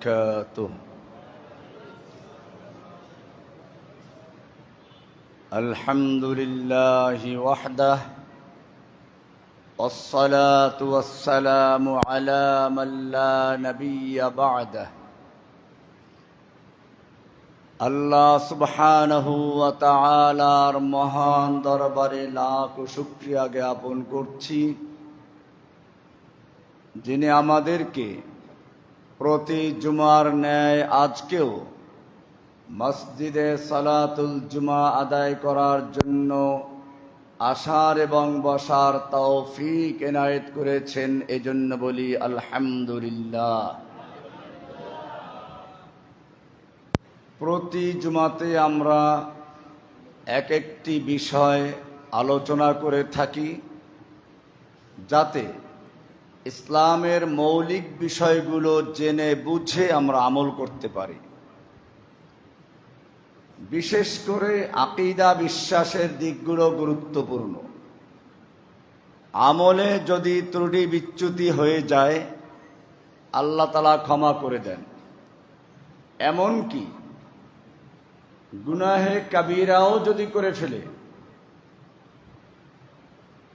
وبركاته. الحمد لله وحده والصلاة والسلام على من لا نبي بعده. আল্লাহ সুবহানাহু ওয়া তাআলার মহান দরবারে লাখ শুকরিয়া জ্ঞাপন করছি, যিনি আমাদেরকে প্রতি জুমার ন্যায় আজকেও মসজিদে সালাতুল জুমা আদায় করার জন্য আসার এবং বসার তৌফিক এনায়েত করেছেন। এজন্য বলি আলহামদুলিল্লাহ। প্রতি জুমাতে আমরা এক একটি বিষয় আলোচনা করে থাকি, যাতে ইসলামের মৌলিক বিষয়গুলো জেনে বুঝে আমরা আমল করতে পারি। বিশেষ করে আকীদা বিশ্বাসের দিকগুলো গুরুত্বপূর্ণ। আমলে যদি ত্রুটি বিচ্যুতি হয়ে যায় আল্লাহ তাআলা ক্ষমা করে দেন। এমনকি গুনাহে কাবীরাও যদি করে ফেলে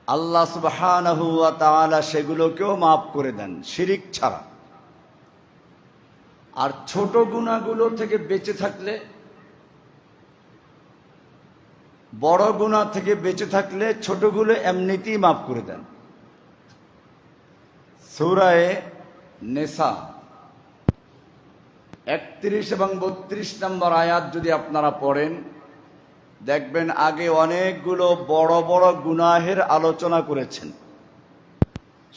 আল্লাহ সুবহানাহু ওয়া তাআলা সেগুলোকেও মাফ করে দেন, শিরিক ছাড়া। আর ছোট গুনাহগুলো থেকে বেঁচে থাকলে, বড় গুনাহ থেকে বেঁচে থাকলে ছোটগুলো এমনিতেই মাফ করে দেন। সূরা নিসা 31 এবং 32 নম্বর আয়াত যদি আপনারা পড়েন, দেখবেন আগে অনেকগুলো বড় বড় গুনাহের আলোচনা করেছেন।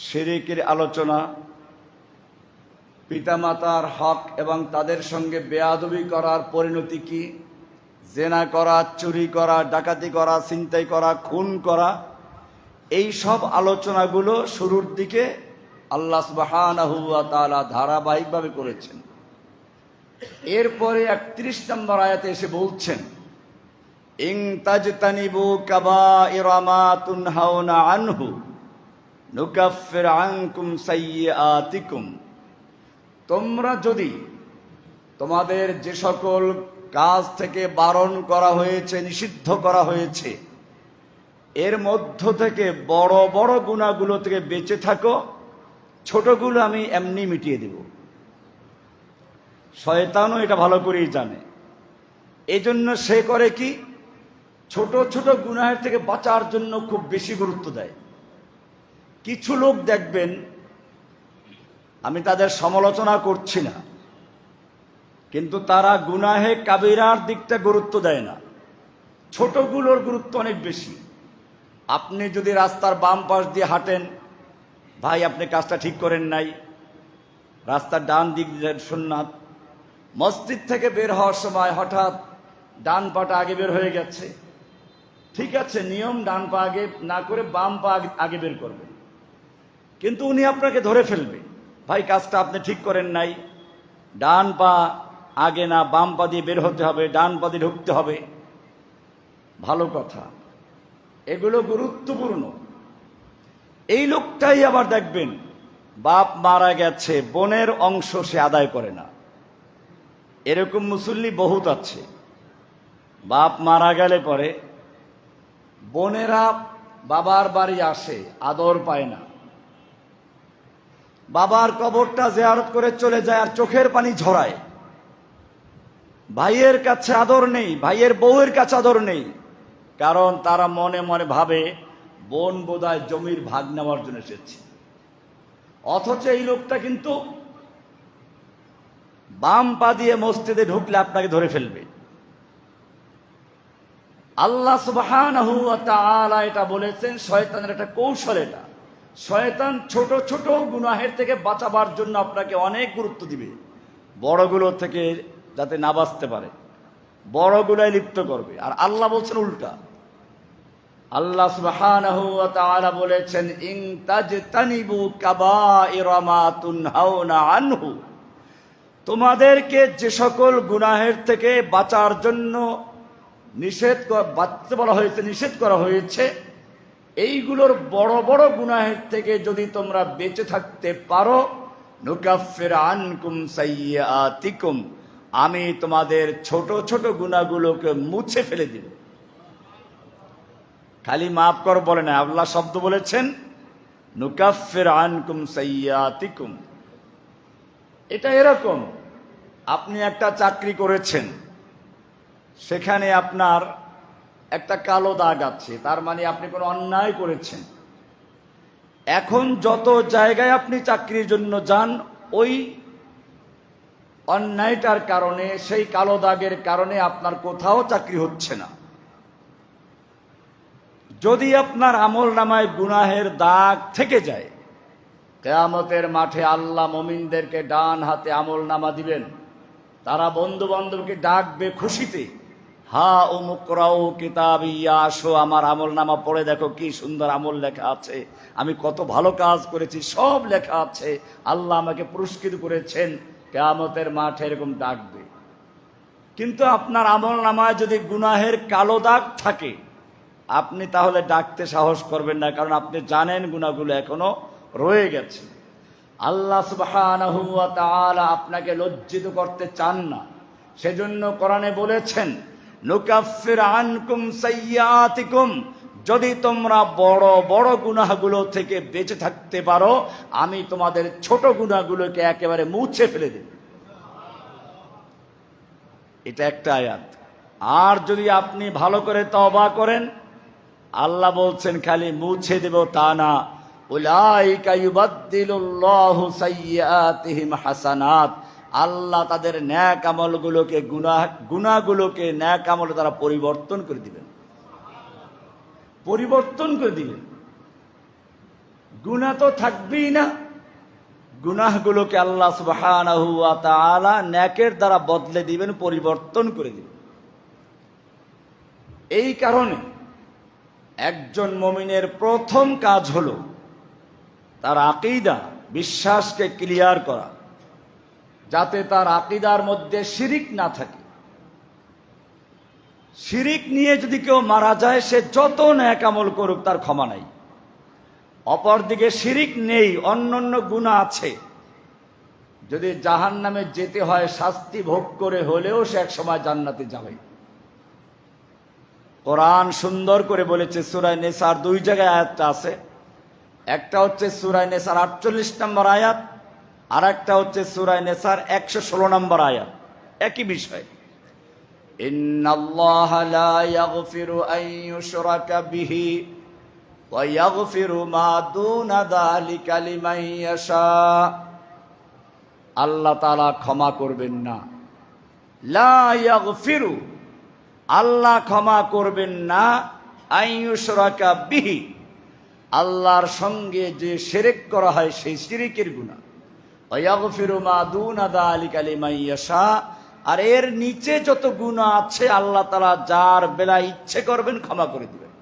শিরকের আলোচনা, পিতামাতার হক এবং তাদের সঙ্গে বেয়াদবি করার পরিণতি কি, জেনা করা, চুরি করা, ডাকাতি করা, ছিনতাই করা, খুন করা, এই সব আলোচনাগুলো শুরুর দিকে আল্লাহ সুবহানাহু ওয়া তাআলা ধারাবাহিকভাবে করেছেন। এরপরে 31 নম্বর আয়াতে এসে বলছেন, ইন তাজতানিবু কাবাইরা মা তুনহাউনা আনহু নুকাফির আনকুম সাইয়্যাতিকুম। তোমরা যদি তোমাদের যে সকল কাজ থেকে বারণ করা হয়েছে, নিষিদ্ধ করা হয়েছে, এর মধ্য থেকে বড় বড় গুনাহগুলো থেকে বেঁচে থাকো, ছোটগুলো আমি এমনি মিটিয়ে দেব। শয়তানও এটা ভালো করেই জানে। এজন্য সে করে কি, ছোট ছোট গুনাহের থেকে বাঁচার জন্য খুব বেশি গুরুত্ব দেয়। কিছু লোক দেখবেন, আমি তাদের সমালোচনা করছি না, কিন্তু তারা গুনাহে কাবিরার দিকটা গুরুত্ব দেয় না, ছোটগুলোর গুরুত্ব অনেক বেশি। আপনি যদি রাস্তার বাম পাশ দিয়ে হাঁটেন, ভাই আপনি কাজটা ঠিক করেন নাই, রাস্তার ডান দিক দিয়ে সুন্নাত। মসজিদ থেকে বের হওয়ার সময় হঠাৎ ডান পাটা আগে বের হয়ে গেছে, ঠিক আছে, নিয়ম ডান পা আগে না করে বাম পা আগে বের করবেন, কিন্তু উনি আপনাকে ধরে ফেলবে, ভাই কাজটা আপনি ঠিক করেন নাই, ডান পা আগে না বাম পা দিয়ে বের হতে হবে, ডান পা দিয়ে ঢুকতে হবে। ভালো কথা, এগুলো গুরুত্বপূর্ণ। এই লোকটাই আবার দেখবেন বাপ মারা গেছে, বোনের অংশ সে আদায় করে না। এরকম মুসল্লি বহুত আছে। বাপ মারা গেলে পরে বোনেরা বাবার বাড়ি আসে, আদর পায় না, বাবার কবরটা জিয়ারত করে চলে যায় আর চোখের পানি ঝরায়। ভাইয়ের কাছে আদর নেই, ভাইয়ের বউয়ের কাছে আদর নেই, কারণ তারা মনে মনে ভাবে বোন বোধহয় জমির ভাগ নেওয়ার জন্য এসেছে। অথচ এই লোকটা কিন্তু বাম পা দিয়ে মসজিদে ঢুকলে আপনাকে ধরে ফেলবে। আল্লাহ সুবহানাহু ওয়া তাআলা এটা বলেছেন, শয়তানের একটা কৌশল এটা। শয়তান ছোট ছোট গুনাহের থেকে বাঁচাবার জন্য আপনাকে অনেক গুরুত্ব দিবে, বড়গুলো থেকে যাতে না বাঁচতে পারে বড়গুলোয় লিপ্ত করবে। আর আল্লাহ বলছেন উল্টা। আল্লাহ সুবহানাহু ওয়া তাআলা বলেছেন, ইন তাজতানিবু কাবাইরা মা তুনহাউনা আনহু। তোমাদেরকে যে সকল গুনাহের থেকে বাঁচার জন্য বাঁচতে বলা হয়েছে, নিষেধ করা হয়েছে, এইগুলোর বড় বড় গুনাহের থেকে যদি তোমরা বেঁচে থাকতে পারো, নুকাফির আনকুম সাইয়্যাতিকুম, আমি তোমাদের ছোট ছোট গুনাহগুলোকে মুছে ফেলে দিব। খালি মাফ কর বলে না, আল্লাহ শব্দ বলেছেন নুকাফির আনকুম সাইয়্যাতিকুম। এটা এরকম, আপনি একটা চাকরি করেছেন, সেখানে আপনার একটা কালো দাগ আছে, তার মানে আপনি কোনো অন্যায় করেছেন। এখন যত জায়গায় আপনি চাকরির জন্য যান, ওই অন্যায়টার কারণে, সেই কালো দাগের কারণে আপনার কোথাও চাকরি হচ্ছে না। যদি আপনার আমলনামায় গুনাহের দাগ থেকে যায়, কিয়ামতের মাঠে আল্লাহ মুমিনদেরকে ডান হাতে আমলনামা দিবেন, তারা বন্ধু বান্ধবকে ডাকবে খুশিতে, হা উমুকরাউ কিতাবিয়া, আসো আমার আমলনামা পড়ে দেখো কি সুন্দর আমল লেখা আছে, আমি কত ভালো কাজ করেছি, সব লেখা আছে, আল্লাহ আমাকে পুরস্কৃত করেছেন। কিয়ামতের মাঠে এরকম ডাকবে। কিন্তু আপনার আমলনামায় যদি গুনাহের কালো দাগ থাকে, আপনি তাহলে ডাকতে সাহস করবেন না, কারণ আপনি জানেন গুনাহগুলো এখনো রয়ে গেছে। আল্লাহ সুবহানাহু ওয়া তাআলা আপনাকে লজ্জিত করতে চান না, সেজন্য কোরআনে বলেছেন নুকাফির আনকুম সাইয়্যাতিকুম, যদি তোমরা বড় বড় গুনাহগুলো থেকে বেঁচে থাকতে পারো, আমি তোমাদের ছোট গুনাহগুলোকে একেবারে মুছে ফেলে দেব। এটা একটা আয়াত। আর যদি আপনি ভালো করে তওবা করেন, আল্লাহ বলছেন খালি মুছে দেব তা না, উলাইকা ইউবাদদিলুল্লাহু সাইয়্যাতিহিম হাসানাত, আল্লাহ তাদের ন্যাক আমলগুলোকে গুনাহগুলোকে ন্যাক আমলে তারা পরিবর্তন করে দিবেন, পরিবর্তন করে দিবেন। গুনাহ তো থাকবেই না, গুনাহগুলোকে আল্লাহ সুবহানাহু ওয়া তাআলা ন্যাকের দ্বারা বদলে দিবেন, পরিবর্তন করে দিবেন। এই কারণে একজন মুমিনের প্রথম কাজ হলো তার আকীদা, বিশ্বাসকে ক্লিয়ার করা, যাতে তার আকীদার মধ্যে শিরিক না থাকে। শিরিক নিয়ে যদি কেউ মারা যায়, সে যত নেক আমল করুক তার ক্ষমা নাই। অপরদিকে শিরিক নেই, অন্যান্য গুনাহ আছে, যদি জাহান্নামে যেতে হয় শাস্তি ভোগ করে হলেও সে এক সময় জান্নাতে যাবে। কোরআন সুন্দর করে বলেছে, সূরা নিসার 2 জায়গায় আয়াতটা আছে। একটা হচ্ছে সূরা নিসার 48 নম্বর আয়াত, আর একটা হচ্ছে সূরা নিসার 116 নম্বর আয়াত, একই বিষয়। ইন্নাল্লাহা লা ইয়াগফিরু আন ইউশরাকা বিহি ওয়া ইয়াগফিরু মা দুনা যালিকা লিমান ইয়াশা, আল্লাহ তাআলা ক্ষমা করবেন না। লা ইয়াগফিরু, আল্লাহ ক্ষমা করবেন না, আন ইউশরাকা বিহি, আল্লাহর সঙ্গে যে শিরক করা হয় সেই শিরকের গুনাহ, ওয়া ইয়াগফিরু মা দুনা যালিকা লিমান ইয়াশা, আর এর নিচে যত গুনাহ আছে আল্লাহ তাআলা যার বেলা ইচ্ছে করবেন ক্ষমা করে দিবেন।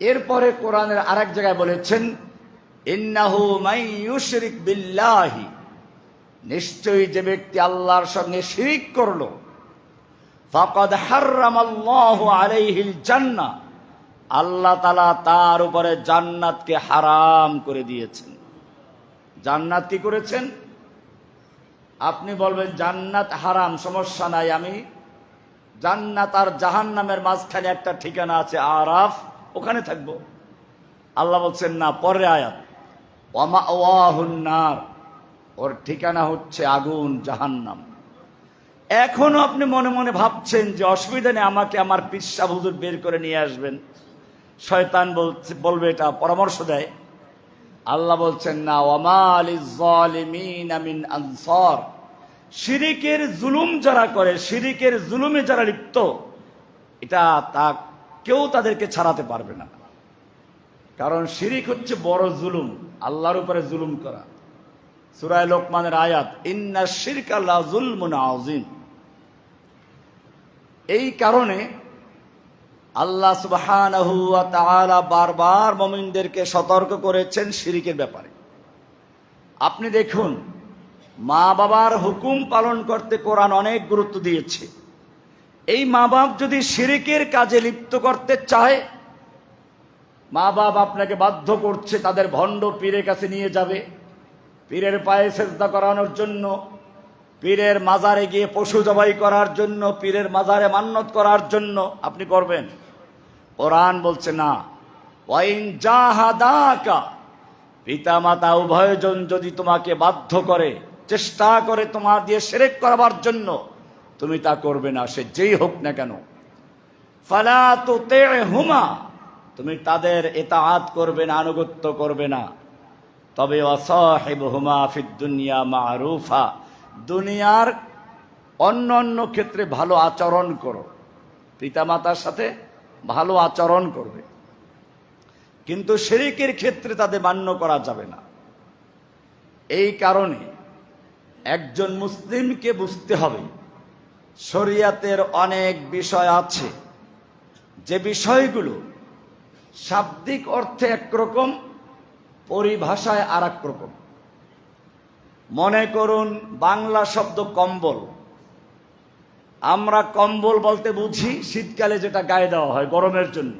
এরপরে কোরআনের আরেক জায়গায় বলেছেন ইন্নাহু মান ইউশরিক বিল্লাহি, নিশ্চয়ই যে ব্যক্তি আল্লাহর সঙ্গে শিরক করলো, ফাকাদ হারামাল্লাহু আলাইহিল জান্নাহ, আল্লাহ তাআলা তার উপরে জান্নাতকে হারাম করে দিয়েছেন। জান্নাত কি করেছেন? আপনি বলবেন জান্নাত হারাম, সমস্যা নাই, আমি জান্নাত আর জাহান্নামের মাঝখানে একটা ঠিকানা আছে আরাফ, ওখানে থাকবো। আল্লাহ বলছেন না, পরের আয়াত, ওয়া মাওয়াহুন নার, ওর ঠিকানা হচ্ছে আগুন, জাহান্নাম। এখনো আপনি মনে মনে ভাবছেন যে অসুবিধা নেই, আমাকে আমার পিসা হুজুর বের করে নিয়ে আসবেন, শয়তান বলবে, এটা পরামর্শ দেয়। আল্লাহ বলছেন না, ওয়া মা লিয-যালিমিনা মিন আনসার, শিরিকের জুলুম যারা করে, শিরিকের জুলুমে যারা লিপ্ত, এটা তা কেউ তাদেরকে ছাড়াতে পারবে না। কারণ শিরিক হচ্ছে বড় জুলুম, আল্লাহর উপরে জুলুম করা। সূরা লোকমানের আয়াত, ইন্নাশ শিরকা লা যুলমুন আযীম। এই কারণে আল্লাহ সুবহানাহু ওয়া তাআলা বারবার মুমিনদেরকে সতর্ক করেছেন শিরিকের ব্যাপারে। আপনি দেখুন, মা বাবার হুকুম পালন করতে কোরআন অনেক গুরুত্ব দিয়েছে। এই মা বাপ যদি শিরিকের কাজে লিপ্ত করতে চায়, মা বাপ আপনাকে বাধ্য করছে তাদের ভণ্ড পীরের কাছে নিয়ে যাবে, পীরের পায়ে সেজদা করানোর জন্য, পীরের মাজারে গিয়ে পশু জবাই করার জন্য, পীরের মাজারে মান্নত করার জন্য আপনি করবেন? কোরআন বলছে না। ওয়াইন জাহাদাকা, পিতা মাতা উভয়জন যদি তোমাকে বাধ্য করে, চেষ্টা করে তোমার দিয়ে শিরক করাবার জন্য, তুমি তা করবে না, সে যেই হোক না কেন। ফালা তুতি'হুমা, তুমি তাদের ইতাআত করবে না, আনুগত্য করবে না। তবে ওয়াসাহিবহুমা ফিদ দুনিয়া মা'রুফা, দুনিয়ার অন্য অন্য ক্ষেত্রে ভালো আচরণ করো, পিতামাতার সাথে ভালো আচরণ করবে, কিন্তু শিরকের ক্ষেত্রে তাদের মান্য করা যাবে না। এই কারণে একজন মুসলিমকে বুঝতে হবে শরিয়াতের অনেক বিষয় আছে, যে বিষয়গুলো শাব্দিক অর্থে একরকম, পরিভাষায় আর এক রকম। মনে করুন বাংলা শব্দ কম্বল, আমরা কম্বল বলতে বুঝি শীতকালে যেটা গায়ে দেওয়া হয় গরমের জন্য,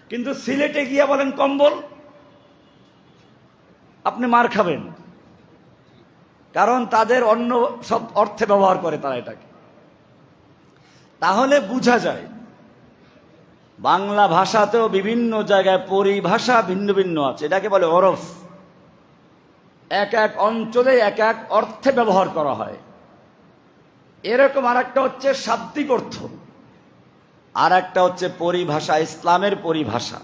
কিন্তু সিলেটে গিয়ে বলেন কম্বল, আপনি মার খাবেন, কারণ তাদের অন্য সব অর্থে ব্যবহার করে তারা এটাকে। তাহলে বোঝা যায় বাংলা ভাষাতেও বিভিন্ন জায়গায় পরিভাষা ভিন্ন ভিন্ন আছে, এটাকে বলে ওরফ। এক এক অঞ্চলে এক এক অর্থে ব্যবহার করা হয়। এরকম আর একটা হচ্ছে শাব্দিক অর্থ, আর একটা হচ্ছে পরিভাষা, ইসলামের পরিভাষা।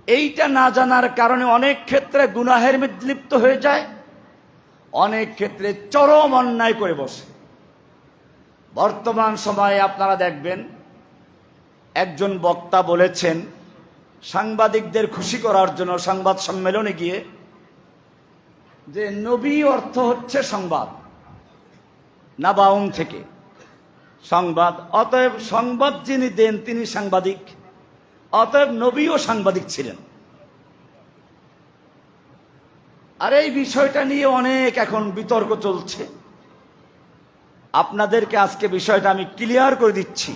এইটা না জানার কারণে অনেক ক্ষেত্রে গুনাহের মধ্যে লিপ্ত হয়ে যায়, অনেক ক্ষেত্রে চরম অন্যায় করে বসে। বর্তমান সময়ে আপনারা দেখবেন একজন বক্তা বলেছেন সাংবাদিকদের খুশি করার জন্য সংবাদ সম্মেলনে গিয়ে, যে নবী অর্থ হচ্ছে সংবাদ, নাবাউন থেকে সংবাদ, অতএব সংবাদ যিনি দেন তিনি সাংবাদিক, অতএব নবীও সাংবাদিক ছিলেন। আর এই বিষয়টা নিয়ে অনেক এখন বিতর্ক চলছে। আপনাদেরকে আজকে বিষয়টা আমি ক্লিয়ার করে দিচ্ছি।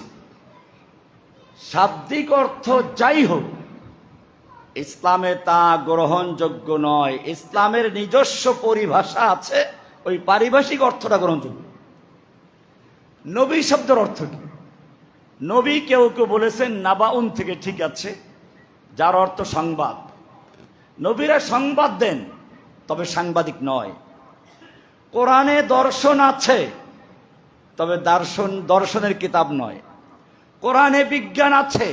শাব্দিক অর্থ যাই হোক, ইসলামে তা গ্রহণযোগ্য নয়। ইসলামের নিজস্ব পরিভাষা আছে, ওই পারিভাষিক অর্থটা গ্রহণযোগ্য। নবী শব্দের অর্থ কি? নবী কেউ কেউ বলেছেন নাবাউন থেকে, ঠিক আছে, যার অর্থ সংবাদ। নবীরা সংবাদ দেন, তবে সাংবাদিক নয়। কোরআনে দর্শন আছে, তবে দর্শনের কিতাব নয়। কোরআনে বিজ্ঞান আছে,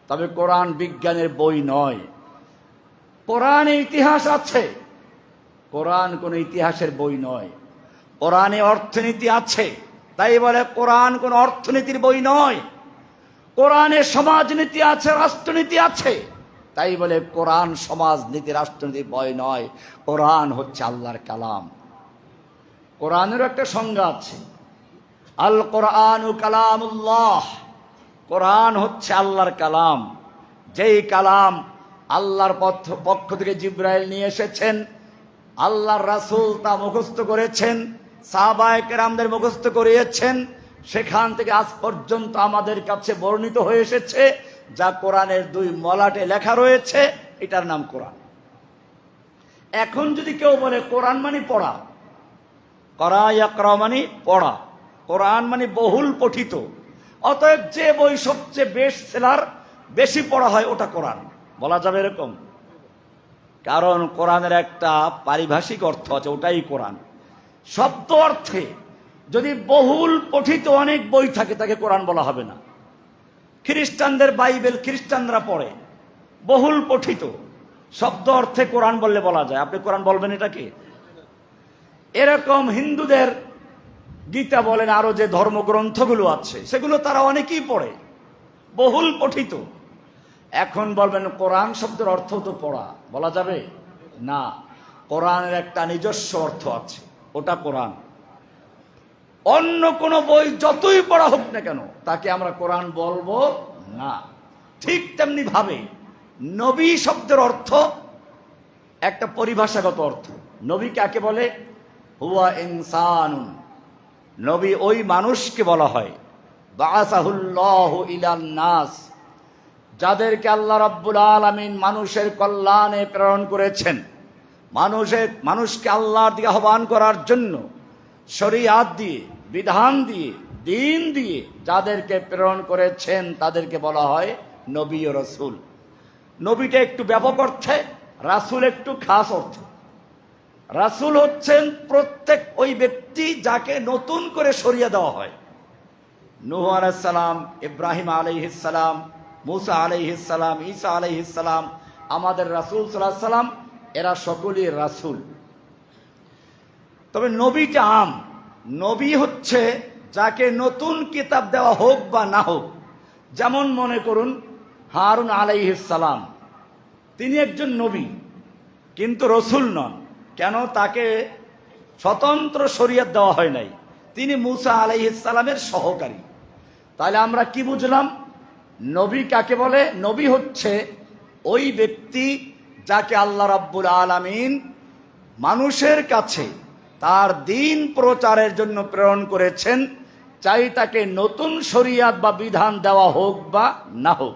তবে কোরআন বিজ্ঞানের বই নয়। কোরআনে ইতিহাস আছে, কোরআন কোন ইতিহাসের বই নয়। কোরআনে অর্থনীতি আছে, তাই বলে কোরআন কোন অর্থনীতির বই নয়। কোরআনে সমাজনীতি আছে, রাষ্ট্রনীতি আছে, তাই বলে কোরআন সমাজনীতি রাষ্ট্রনীতির বই নয়। কোরআন হচ্ছে আল্লাহর কালাম। কোরআনের একটা সংজ্ঞা আছে, আল কোরআনু কালামুল্লাহ। কোরআন হচ্ছে আল্লাহর কালাম, যেই কালাম আল্লাহর পক্ষ থেকে জিবরাইল নিয়ে এসেছেন, আল্লাহর রাসূল তা মুখস্থ করেছেন, সাহাবায়ে কেরামদের মুখস্থ করিয়েছেন, সেখান থেকে আজ পর্যন্ত আমাদের কাছে বর্ণিত হয়ে এসেছে, যা কোরআনের 2 মলাটে লেখা রয়েছে, এটার নাম কোরআন। এখন যদি কেউ বলে কোরআন মানে পড়া, করা ইয়াকরা মানে পড়া, কোরআন মানে বহুল পঠিত, অতএব যে বই সবচেয়ে বেস্ট সেলার, বেশি পড়া হয়, ওটা কোরআন বলা যাবে এরকম? কারণ কোরআনের একটা পারিভাষিক অর্থ আছে, ওটাই কোরআন। শব্দ অর্থে যদি বহুল পঠিত অনেক বই থাকে, তাকে কোরআন বলা হবে না। খ্রিস্টানদের বাইবেল খ্রিস্টানরা পড়ে, বহুল পঠিত, শব্দ অর্থে কোরআন বললে বলা যায়। আপনি কোরআন বলবেন এটাকে? এরকম হিন্দুদের গীতা বলেন, আরো যে ধর্মগ্রন্থগুলো আছে সেগুলো তারা অনেকেই পড়ে, বহুল পঠিত। এখন বলবেন কোরআন শব্দের অর্থ তো পড়া, বলা যাবে না। কোরআনের একটা নিজস্ব অর্থ আছে, ওটা কোরআন। অন্য কোন বই যতই পড়া হোক না কেন, তাকে আমরা কোরআন বলবো না। ঠিক তেমনি ভাবে নবী শব্দের অর্থ একটা পরিভাষাগত অর্থ। নবী কাকে বলে? হুয়া ইনসানুন, নবী ওই মানুষকে বলা হয়, বাআসাহুল্লাহু ইলান নাস, যাদেরকে আল্লাহ রাব্বুল আলামিন মানুষের কল্যাণে প্রেরণ করেছেন। মানুষকে আল্লাহর দিকে আহ্বান করার জন্য শরিয়াত দিয়ে, বিধান দিয়ে, দিন দিয়ে যাদেরকে প্রেরণ করেছেন তাদেরকে বলা হয় নবী ও রাসূল। নবীটা একটু ব্যাপক অর্থে, রাসূল একটু খাস অর্থে। রাসূল হচ্ছেন প্রত্যেক ওই ব্যক্তি যাকে নতুন করে শরিয়া দেওয়া হয়। নূহ আলাইহিস সালাম, ইব্রাহিম আলাইহিস সালাম, মুসা আলাইহিস সালাম, ঈসা আলাইহিস সালাম, আমাদের রাসূল সাল্লাল্লাহু আলাইহি সাল্লাম, এরা সকলেই রাসূল। তবে নবীটা আম। নবী হচ্ছে যাকে নতুন কিতাব দেওয়া হোক বা না হোক। যেমন মনে করুন হারুন আলাইহিস সালাম, তিনি একজন নবী কিন্তু রসুল নন। কেন? তাকে স্বতন্ত্র শরীয়ত দেওয়া হয় নাই, তিনি মুসা আলাইহিস সালামের সহকারী। তাহলে আমরা কি বুঝলাম? নবী কাকে বলে? নবী হচ্ছে ওই ব্যক্তি যাকে আল্লাহ রাব্বুল আলামিন মানুষের কাছে তার দিন প্রচারের জন্য প্রেরণ করেছেন, চাই তাকে নতুন শরিয়াত বা বিধান দেওয়া হোক বা না হোক।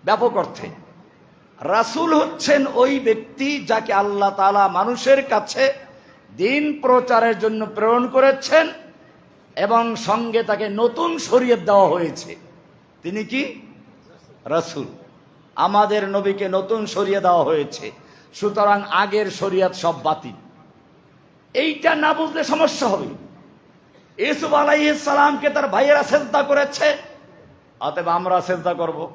ব্যাপক অর্থে রাসূল হচ্ছেন ওই ব্যক্তি যাকে আল্লাহ তাআলা মানুষের কাছে দিন প্রচারের জন্য প্রেরণ করেছেন এবং সঙ্গে তাকে নতুন শরিয়ত দেওয়া হয়েছে। তিনি কি? রাসূল। আমাদের নবীকে নতুন শরিয়ত দেওয়া হয়েছে, সুতরাং আগের শরিয়ত সব বাতিল। এইটা না বুঝলে সমস্যা হবে। ইউসুফ আলাইহিস সালামকে তার ভাইয়েরা সেজদা করেছে, অতএব আমরা সেজদা করব।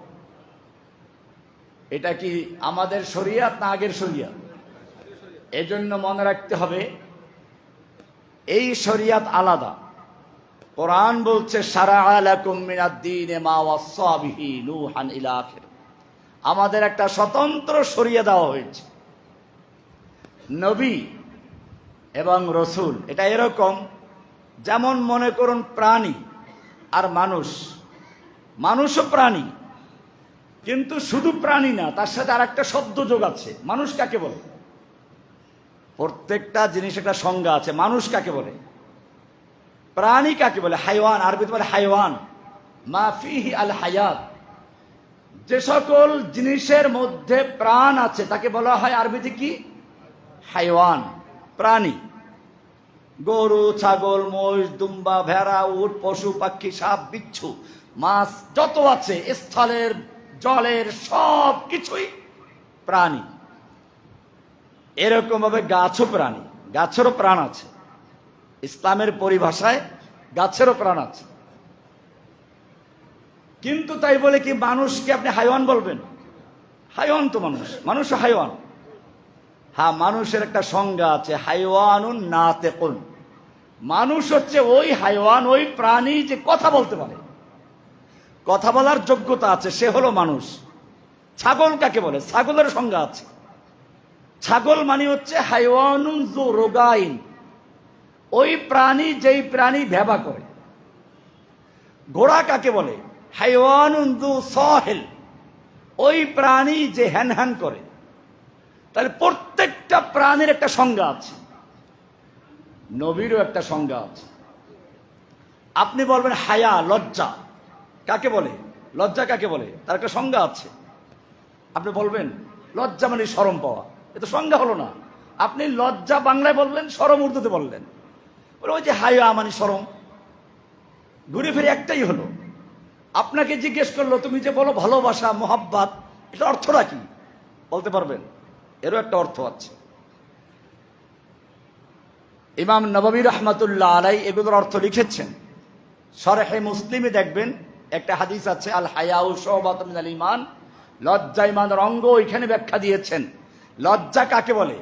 এটা কি আমাদের শরিয়ত না আগের শরিয়ত? এজন্য মনে রাখতে হবে এই শরিয়ত আলাদা। কোরআন বলছে শারাআ লাকুম মিনাদ-দীনি মা ওয়াসসা বিহি নূহান ইলা আখির। আমাদের একটা স্বতন্ত্র শরিয়ত দেওয়া হয়েছে। নবী এবং রসুল এটা এরকম, যেমন মনে করুন প্রাণী আর মানুষ। মানুষও প্রাণী, কিন্তু শুধু প্রাণী না, তার সাথে আর একটা শব্দ যোগ আছে। মানুষ কাকে বলে? প্রত্যেকটা জিনিস একটা সংজ্ঞা আছে। মানুষ কাকে বলে? প্রাণী কাকে বলে? হাইওয়ান, আরবিতে বলে হাইওয়ান, মা ফিহি আল হায়াত। যে সকল জিনিসের মধ্যে প্রাণ আছে তাকে বলা হয় আরবিতে কি? হাইওয়ান, প্রাণী। গরু, ছাগল, মহিষ, দুম্বা, ভেড়া, উট, পশু পাখি, সাপ, বিচ্ছু, মাছ যত আছে, স্থলের জলের সব কিছুই প্রাণী। এরকম ভাবে গাছও প্রাণী, গাছেরও প্রাণ আছে। ইসলামের পরিভাষায় গাছেরও প্রাণ আছে। কিন্তু তাই বলে কি মানুষকে আপনি হাইওয়ান বলবেন? হাইওয়ান তো মানুষ, মানুষও হাইওয়ান। হ্যাঁ, মানুষের একটা সংজ্ঞা আছে, হাইওয়ানুন নাতিকুন। মানুষ হচ্ছে ওই হাইওয়ান, ওই প্রাণী যে কথা বলতে পারে, কথা বলার যোগ্যতা আছে, সে হলো মানুষ। ছাগল কাকে বলে? ছাগলের সংজ্ঞা আছে। ছাগল মানে হচ্ছে হাইওয়ানুন যু রোগাইন, ওই প্রাণী যেই প্রাণী ভেবা করে। ঘোড়া কাকে বলে? হাইওয়ানুন যু সাহিল, ওই প্রাণী যে হ্যান হ্যান করে। তাহলে প্রত্যেকটা প্রাণীর একটা সংজ্ঞা আছে, নবীরও একটা সংজ্ঞা আছে। আপনি বলবেন হায়া, লজ্জা কাকে বলে? লজ্জা কাকে বলে? তার একটা সংজ্ঞা আছে। আপনি বলবেন লজ্জা মানে শরম পাওয়া, এ তো সংজ্ঞা হলো না। আপনি লজ্জা বাংলায় বললেন, শরম উর্দুতে বললেন। বলে ওই যে হায়া মানে শরম, ঘুরে ফিরে একটাই হলো। আপনাকে জিজ্ঞেস করলো, তুমি যে বলো ভালোবাসা, মোহাব্বত, এটা অর্থটা কি বলতে পারবেন? এরও একটা অর্থ আছে। ইমাম নববী রাহমাতুল্লাহ আলাইহি এগুলোর অর্থ লিখেছেন। শরহে মুসলিমে দেখবেন একটা হাদিস আছে, আল হায়াউ শুবাতুম মিনাল ঈমান, লজ্জা ঈমানের অঙ্গ। এখানে ব্যাখ্যা দিয়েছেন লজ্জা কাকে বলে।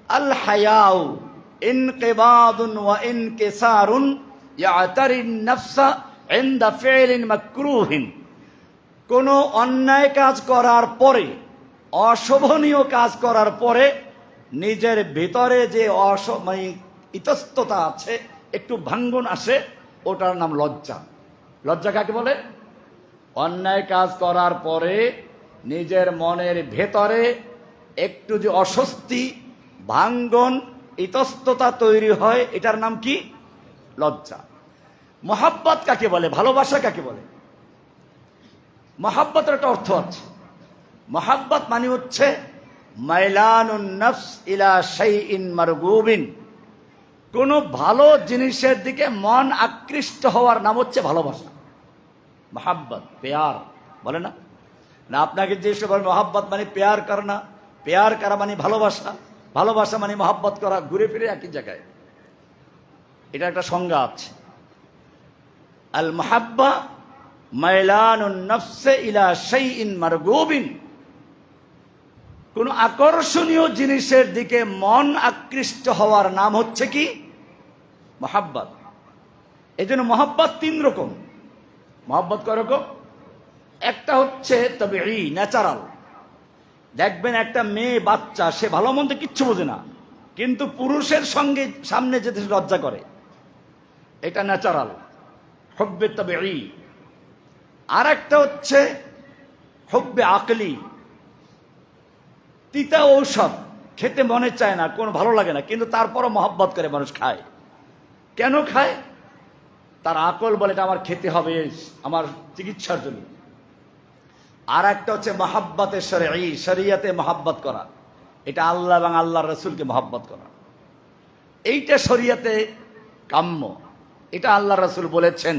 আল হায়াউ ইনকিবাদুন ওয়া ইনকিসারুন ইয়াতারিন নাফসা ইনদা ফি'লিন মাকরুহিন। কোন অন্যায় কাজ করার পরে, অশোভনীয় কাজ করার পরে নিজের ভিতরে যে ইতস্ততা আছে, একটু ভাঙ্গন আসে, ওটার নাম লজ্জা। লজ্জা কাকে বলে? অন্যায় কাজ করার পরে নিজের মনের ভেতরে একটু যে অস্বস্তি, ভাঙ্গন, ইতস্ততা তৈরি হয়, এটার নাম কি? লজ্জা। মোহাব্বত কাকে বলে? ভালোবাসা কাকে বলে? মহাব্বতের একটা অর্থ আছে। মহাব্বত মানে হচ্ছে মাইলানুন নফস ইলা শাইইন মারগুবিন, কোন ভালো জিনিসের দিকে মন আকৃষ্ট হওয়ার নাম হচ্ছে ভালোবাসা। মোহাব্বত, প্যার বলে না? না আপনাকে যে সবাই মোহাব্বত মানে প্যার করা না, প্যার করা মানে ভালোবাসা, ভালোবাসা মানে মোহাব্বত করা, ঘুরে ফিরে একই জায়গায়। এটা একটা সংজ্ঞা আছে। আল মুহাব্বা মাইলানুন নফসে ইলা শাইইন মারগুবিন, কোন আকর্ষণীয় জিনিসের দিকে মন আকৃষ্ট হওয়ার নাম হচ্ছে কি? মোহাব্বত। এই জন্য মোহাব্বত 3 রকম। মোহাব্বত কয় রকম? একটা হচ্ছে তবিঈ, ন্যাচারাল। দেখবেন একটা মেয়ে বাচ্চা, সে ভালো মন্দ কিচ্ছু বোঝে না, কিন্তু পুরুষের সঙ্গে সামনে যেতে লজ্জা করে, এটা ন্যাচারাল, হুব্বে তবিঈ। আর একটা হচ্ছে হুব্বে আকলি, তিতা ঔষধ, খেতে মনে চায় না, কোনো ভালো লাগে না, কিন্তু তারপরও মহব্বত করে মানুষ খায়। কেন খায়? তার আকল বলে এটা আমার খেতে হবে, আমার চিকিৎসার জন্য। আর একটা হচ্ছে মহাব্বতে শরঈ, শরিয়াতে মহাব্বত করা, এটা আল্লাহ এবং আল্লাহর রাসূলকে মহাব্বত করা, এইটা শরিয়াতে কাম্য। এটা আল্লাহ রাসূল বলেছেন,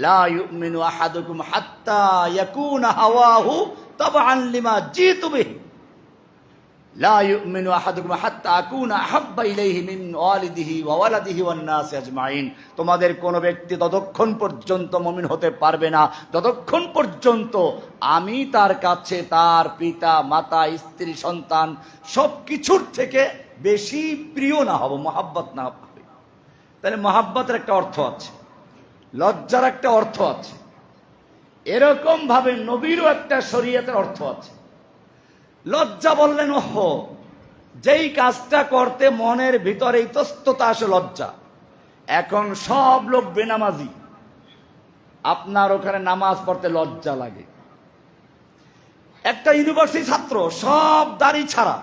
লা ইউমিনু আহাদুকুম হাত্তা ইয়াকুনা হাওয়াহু তাবআন লিমা জিতু বিহি, লা ইউমিনু আহাদুকুম হাত্তা আকুনা আহাব্বা ইলাইহি মিন ওয়ালিদিহি ওয়া ওয়ালাদিহি ওয়ান নাসি আজমাইন। তোমাদের কোন ব্যক্তি ততক্ষণ পর্যন্ত মুমিন হতে পারবে না যতক্ষণ পর্যন্ত আমি তার কাছে তার পিতা মাতা স্ত্রী সন্তান সবকিছুর থেকে বেশি প্রিয় না হব, মহাব্বত না হবে। তাহলে মহাব্বতের একটা অর্থ আছে, লজ্জার একটা অর্থ আছে, এরকম ভাবে নবীরও একটা শরীয়তের অর্থ আছে। লজ্জা বললেন, ওহো, যেই কাজটা করতে মনের ভিতরে ইতস্ততা আসে, লজ্জা। এখন সব লোক বেনামাজি, আপনার ওখানে নামাজ পড়তে লজ্জা লাগে। একটা ইউনিভার্সিটি ছাত্র, সব দাড়ি ছাড়া,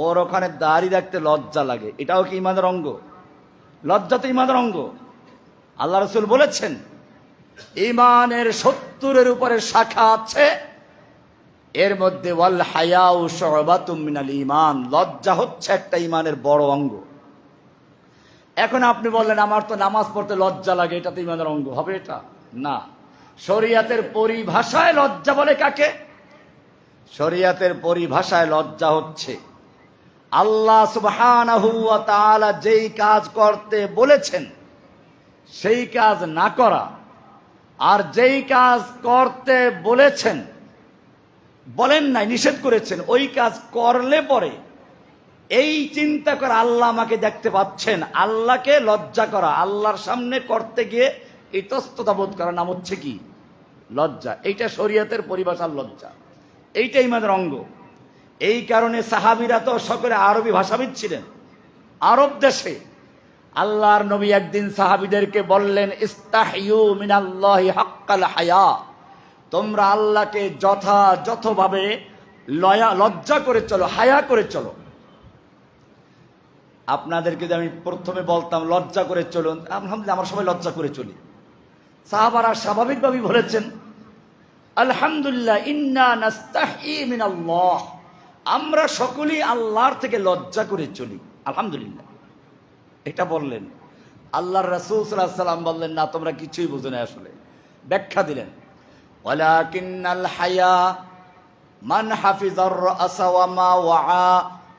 ওর ওখানে দাড়ি রাখতে লজ্জা লাগে। এটাও কি ইমানের অঙ্গ? লজ্জা তো ইমানের অঙ্গ। আল্লাহ রাসূল বলেছেন, ইমানের 70-এর উপরে শাখা আছে, এর মধ্যে ওয়াল হায়াউ শুবাতুম মিনাল ঈমান, লজ্জা হচ্ছে একটা ঈমানের বড় অঙ্গ। এখন আপনি বললেন আমার তো নামাজ পড়তে লজ্জা লাগে, এটা তো ঈমানের অঙ্গ হবে? এটা না। শরীয়তের পরিভাষায় লজ্জা বলে কাকে? শরীয়তের পরিভাষায় লজ্জা হচ্ছে আল্লাহ সুবহানাহু ওয়া তাআলা যেই কাজ করতে বলেছেন সেই কাজ না করা, আর যেই কাজ করতে বলেছেন, বলেন নাই, নিষেধ করেছেন, ওই কাজ করলে পরে এই চিন্তা করা আল্লাহ আমাকে দেখতে পাচ্ছেন, আল্লাহকে লজ্জা করা, আল্লাহর সামনে করতে গিয়ে ইতস্ততা বোধ করা নাম হচ্ছে কি? লজ্জা। এইটা শরীয়তের পরিভাষার লজ্জা, এইটাই আমাদের অঙ্গ। এই কারণে সাহাবীরা তো সকলে আরবি ভাষাবিদ ছিলেন। আরব দেশে আল্লাহর নবী একদিন সাহাবীদেরকে বললেন, ইস্তাহিয়ু মিনাল্লাহি হাক্কাল হায়া, তোমরা আল্লাহকে যথাযথভাবে লজ্জা করে চলো, হায়া করে চলো। আপনাদেরকে আমি প্রথমে বলতাম লজ্জা করে চলুন, আলহামদুলিল্লাহ আমরা সবাই লজ্জা করে চলি। সাহাবারা স্বাভাবিকভাবেই বলেছেন, আলহামদুলিল্লাহ ইন্না নাস্তাহি মিনাল্লাহ, আমরা সকলেই আল্লাহর থেকে লজ্জা করে চলি, আলহামদুলিল্লাহ। এটা বললেন। আল্লাহর রাসূল সাল্লাল্লাহু আলাইহি ওয়াসাল্লাম বললেন, না তোমরা কিছুই বুঝো না। আসলে ব্যাখ্যা দিলেন, ওয়ালাকিন্নাল হায়া মান হাফিজার রাসা ওয়া মা ওয়া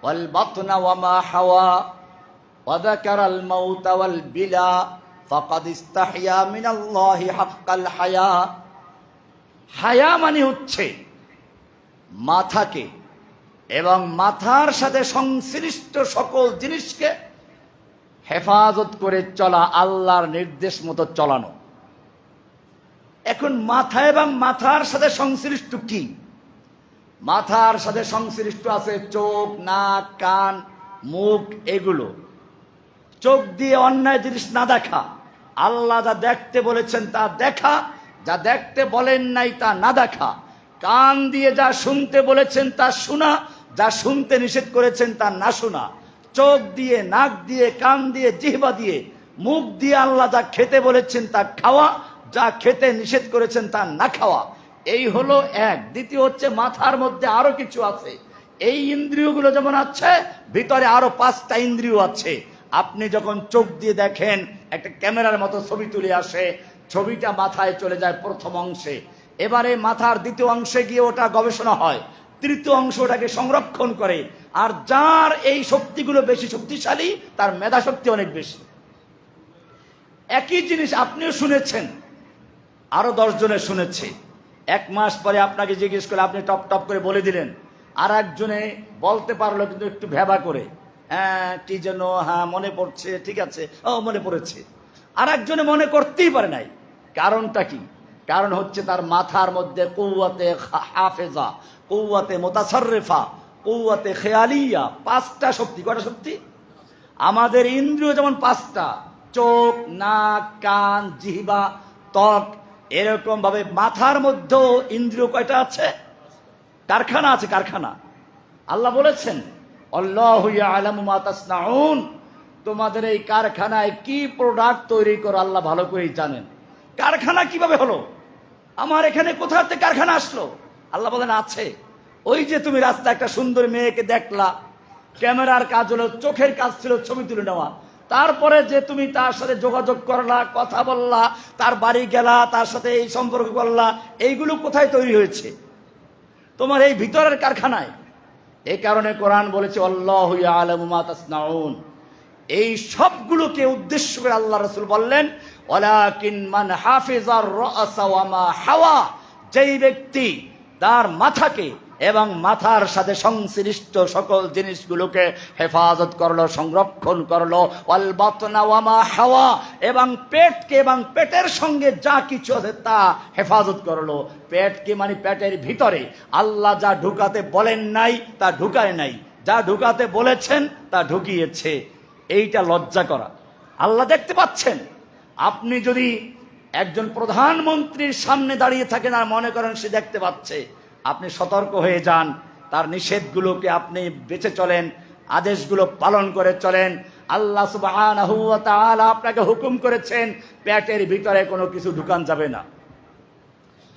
ওয়াল বাতনা ওয়া মা হাওয়া ওয়া যাকারাল মাউতা ওয়াল বিলা ফাকাদ ইস্তাহিয়া মিনাল্লাহি হাক্কাল হায়া। হায়া মানে হচ্ছে মাথাকে এবং মাথার সাথে সংশ্লিষ্ট সকল জিনিসকে হেফাজত করে চলা, আল্লাহর নির্দেশ মতো চলানো। এখন মাথা এবং মাথার সাথে সংশ্লিষ্ট কি? মাথার সাথে সংশ্লিষ্ট আছে চোখ, নাক, কান, মুখ, এগুলো। চোখ দিয়ে অন্যায় জিনিস না দেখা, আল্লাহ যা দেখতে বলেছেন তা দেখা, যা দেখতে বলেন নাই তা না দেখা। কান দিয়ে যা শুনতে বলেছেন তা শোনা, যা শুনতে নিষেধ করেছেন তা না শোনা। চোখ দিয়ে, নাক দিয়ে, কান দিয়ে, জিহ্বা দিয়ে, মুখ দিয়ে আল্লাহ যা খেতে বলেছেন তা খাওয়া, যা খেতে নিষেধ করেছেন তা না খাওয়া। এই হলো এক। দ্বিতীয় হচ্ছে মাথার মধ্যে আরো কিছু আছে, এই ইন্দ্রিয়গুলো যেমন আছে, ভিতরে আরো 5টা ইন্দ্রিয় আছে। আপনি যখন চোখ দিয়ে দেখেন, একটা ক্যামেরার মতো ছবি তুলে আসে, ছবিটা মাথায় চলে যায় প্রথম অংশে, এবারে মাথার দ্বিতীয় অংশে গিয়ে ওটা গবেষণা হয়, তৃতীয় অংশ ওটাকে সংরক্ষণ করে। আর যার এই শক্তিগুলো বেশি শক্তিশালী, তার মেধা শক্তি অনেক বেশি। একই জিনিস আপনিও শুনেছেন, আরো 10 জনে শুনেছে। 1 মাস পরে আপনাকে জিজ্ঞেস করে আপনি টপ টপ করে বলে দিলেন, আর একজনে বলতে পারলো কিন্তু একটু ভেবা করে, হ্যাঁ কি যেন, হ্যাঁ মনে পড়ছে, ঠিক আছে, ও মনে পড়েছে। আর একজনে মনে করতেই পারে নাই। কারণটা কি? কারণ হচ্ছে তার মাথার মধ্যে কুওয়াতে হাফেজা, কুওয়াতে মুতাসাররিফা, কুওয়াতে খেয়ালিয়া, 5টা শক্তি। কয়টা শক্তি? আমাদের ইন্দ্রিয় যেমন 5টা, চোখ, নাক, কান, জিহ্বা, ত্বক, এরকম ভাবে মাথার মধ্যেও ইন্দ্রিয় কয়টা আছে? কারখানা আছে, কারখানা। আল্লাহ বলেছেন, আল্লাহু ইয়ালামু মা তাসনাউন, তোমাদের এই কারখানায় কি প্রোডাক্ট তৈরি করো আল্লাহ ভালো করেই জানেন। কারখানা কিভাবে হলো? আমার এখানে কোথা থেকে কারখানা আসলো? আল্লাহ বলেন আছে। ওই যে তুমি রাস্তায় একটা সুন্দর মেয়েকে দেখলা, ক্যামেরার কাজ হলো, চোখের কাজ ছিল ছবি তুলে নেওয়া, তারপরে যে তুমি তার সাথে যোগাযোগ করলা, কথা বললা, তার বাড়ি গেলা, তার সাথে এই সম্পর্ক করলা, এইগুলো কোথায় তৈরি হয়েছে? তোমার এই ভিতরের কারখানায়। এই কারণে কোরআন বলেছে আল্লাহু ইয়ালামু মা তাসনাউন। এই সবগুলোকে উদ্দেশ্য করে আল্লাহ রাসূল বললেন, ওয়ালাকিন মান হাফিজার রাসা ওয়া মা হাওয়া, যেই ব্যক্তি তার মাথাকে এবং মাথার সাথে সংশ্লিষ্ট সকল জিনিসগুলোকে হেফাজত করলো, সংরক্ষণ করলো, ওয়াল বাতনা ওয়া মা হাওয়া, এবং পেটকে এবং পেটের সঙ্গে যা কিছু আছে তা হেফাজত করলো। পেটকে মানে পেটের ভিতরে আল্লাহ যা ঢুকাতে বলেন নাই তা ঢুকায় নাই, যা ঢুকাতে বলেছেন তা ঢুকিয়েছে। এইটা লজ্জা করা। আল্লাহ দেখতে পাচ্ছেন। আপনি যদি একজন প্রধানমন্ত্রীর সামনে দাঁড়িয়ে থাকেন আর মনে করেন সে দেখতে পাচ্ছে, আপনি সতর্ক হয়ে যান, তার নিষেধগুলোকে আপনি বেঁচে চলেন, আদেশগুলো পালন করে চলেন। আল্লাহ সুবহানাহু ওয়া তাআলা আপনাকে হুকুম করেছেন পেটের ভিতরে কোনো কিছু ঢুকান যাবে না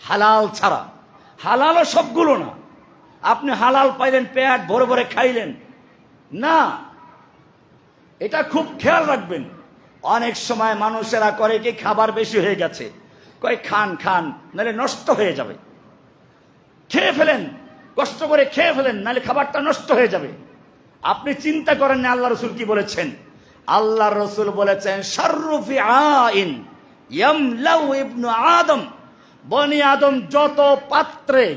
হালাল ছাড়া। হালালও সবগুলো না। আপনি হালাল পাইলেন, পেট ভরে ভরে খাইলেন না, এটা খুব খেয়াল রাখবেন। অনেক সময় মানুষেরা করে কি, খাবার বেশি হয়ে গেছে, কয় খান খান নাহলে নষ্ট হয়ে যাবে, খেয়ে ফেলেন, কষ্ট করে খেয়ে ফেলেন নাহলে খাবারটা নষ্ট হয়ে যাবে। আপনি চিন্তা করেন না আল্লাহ রাসূল কি বলেছেন? আল্লাহ রাসূল বলেছেন, শাররু ফি আইন ইয়ামলাউ ইবনু আদম, বনি আদম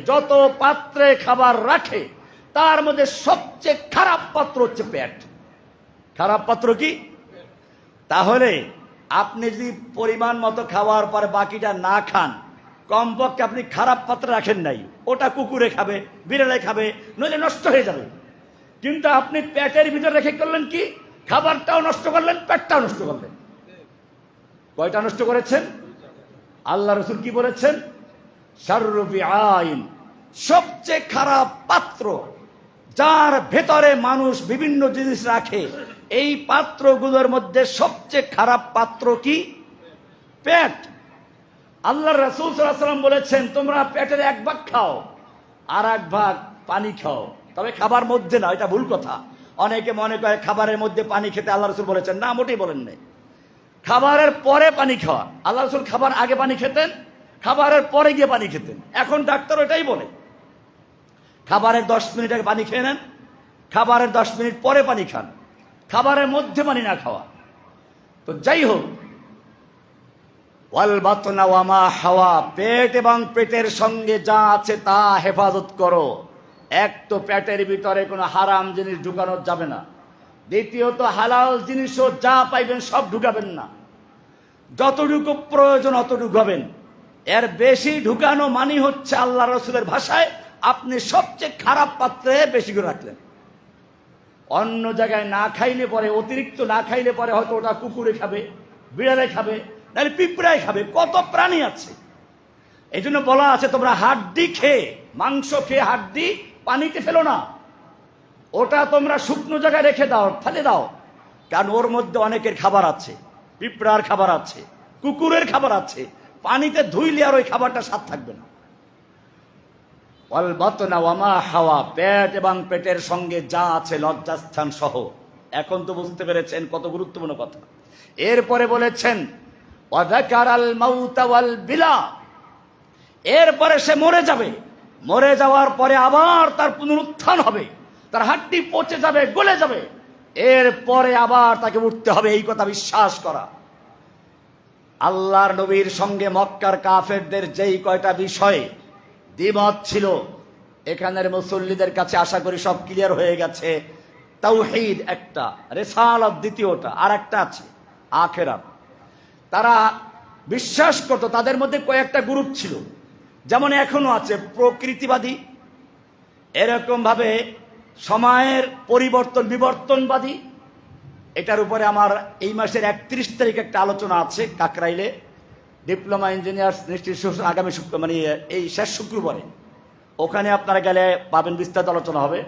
যত পাত্রে খাবার রাখে তার মধ্যে সবচেয়ে খারাপ পাত্র হচ্ছে পেট। খারাপ পাত্র কি? তাহলে আপনি যদি পরিমাণ মতো খাওয়ার পরে বাকিটা না খান, কমপক্ষে আপনি খারাপ পাত্রে রাখেন নাই, ওটা কুকুরে খাবে, বিড়ালে খাবে, নইলে নষ্ট হয়ে যাবে। কিন্তু আপনি পেটের ভিতরে রেখে করলেন কি? খাবারটাও নষ্ট করলেন, পেটটাও নষ্ট করলেন। কয়টা নষ্ট করেছেন? আল্লাহ রাসূল কি বলেছেন? শাররু ফি আইন, সবচেয়ে খারাপ পাত্র, যার ভেতরে মানুষ বিভিন্ন জিনিস রাখে, এই পাত্রগুলোর মধ্যে সবচেয়ে খারাপ পাত্র কি? পেট। আল্লাহ রাসূল সাল্লাল্লাহু আলাইহি ওয়াসাল্লাম বলেছেন, তোমরা পেটের 1 ভাগ খাও আর 1 ভাগ পানি খাও, তবে খাবার মধ্যে না। এটা ভুল কথা। অনেকে মনে করে খাবারের মধ্যে পানি খেতে আল্লাহ রাসূল বলেছেন, না, মোটেই বলেন নাই। খাবারের পরে পানি খাওয়া। আল্লাহ রাসূল খাবার আগে পানি খেতেন, খাবারের পরে গিয়ে পানি খেতেন। এখন ডাক্তার এটাই বলে, খাবারের 10 মিনিট আগে পানি খেয়ে নেন, খাবারের 10 মিনিট পরে পানি খান, খাবারের মধ্যে পানি না খাওয়া। তো যাই হোক, ওয়াল বাতনা ওয়া মা হাওয়া, পেট এবং পেটের সঙ্গে যা আছে তা হেফাজত করো। এক তো পেটের ভিতরে কোনো হারাম জিনিস ঢুকানো যাবে না, দ্বিতীয়ত হালাল জিনিসও যা পাইবেন সব ঢুকাবেন না, যতটুকু প্রয়োজন অতটুকু হবেন। এর বেশি ঢুকানো মানে হচ্ছে আল্লাহ রাসূলের ভাষায় আপনি সবচেয়ে খারাপ পাত্রে বেশি করে রাখলেন। অন্য জায়গায় না খাইলে পরে, অতিরিক্ত না খাইলে পরে হয়তো ওটা কুকুরে খাবে, বিড়ালে খাবে, নাহলে পিঁপড়ায় খাবে, কত প্রাণী আছে। এই জন্য বলা আছে, তোমরা হাড্ডি খেয়ে, মাংস খেয়ে হাড্ডি পানিতে ফেলো না, ওটা তোমরা শুকনো জায়গায় রেখে দাও, ফেলে দাও। কারণ ওর মধ্যে অনেকের খাবার আছে, পিঁপড়ার খাবার আছে, কুকুরের খাবার আছে, পানিতে ধুইলে আর ওই খাবারটা স্বাদ থাকবে না। ওয়াল বাতনা ওয়া মা হাওয়া, পেট এবং পেটের সঙ্গে যা আছে লজ্জাস্থান সহ। এখন তো বুঝতে পেরেছেন কত গুরুত্বপূর্ণ কথা। এরপরে বলেছেন ওয়া যাকারাল মাউতা ওয়াল বিলা, এরপরে সে মরে যাবে, মরে যাওয়ার পরে আবার তার পুনরুত্থান হবে, তার হাড্ডি পচে যাবে, গলে যাবে, এরপরে আবার তাকে উঠতে হবে, এই কথা বিশ্বাস করা। আল্লাহর নবীর সঙ্গে মক্কার কাফেরদের যেই কয়টা বিষয়ে দ্বিমত ছিল, এখানের মুসল্লিদের কাছে আশা করি সব ক্লিয়ার হয়ে গেছে। তাওহীদ একটা, রিসালাত দ্বিতীয়টা, আর একটা আছে আখিরাত। তারা বিশ্বাস করত, তাদের মধ্যে কয়েকটা গ্রুপ ছিল, যেমন এখনো আছে প্রকৃতিবাদী, এরকম ভাবে সময়ের পরিবর্তন বিবর্তনবাদী। এটার উপরে আমার এই মাসের 31 তারিখ একটা আলোচনা আছে কাকরাইলে, ডিপ্লোমা ইঞ্জিনিয়ার্স ইনস্টিটিউশন, আগামী মানে এই শেষ শুক্রবারে, ওখানে আপনারা গেলে পাবেন, বিস্তারিত আলোচনা হবে।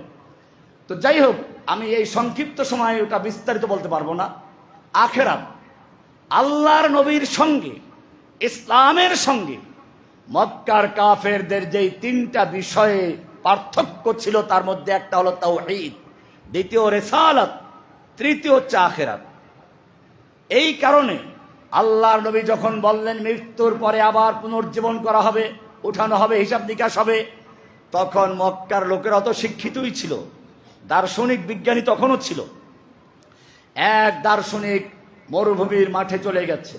তো যাই হোক, আমি এই সংক্ষিপ্ত সময়ে ওটা বিস্তারিত বলতে পারবো না। আখিরাত, আল্লাহর নবীর সঙ্গে ইসলামের সঙ্গে মক্কার কাফেরদের যেই তিনটা বিষয়ে পার্থক্য ছিল, তার মধ্যে একটা হলো তাওহীদ, দ্বিতীয় রিসালাত, তৃতীয় হচ্ছে আখিরাত। এই কারণে আল্লাহর নবী যখন বললেন মৃত্যুর পরে আবার পুনর্জীবন করা হবে, উঠানো হবে, হিসাব নিকাশ হবে, তখন মক্কার লোকেরা অত শিক্ষিতই ছিল, দার্শনিক বিজ্ঞানী তখনও ছিল। এক দার্শনিক মরুভূমির মাঠে চলে গেছে,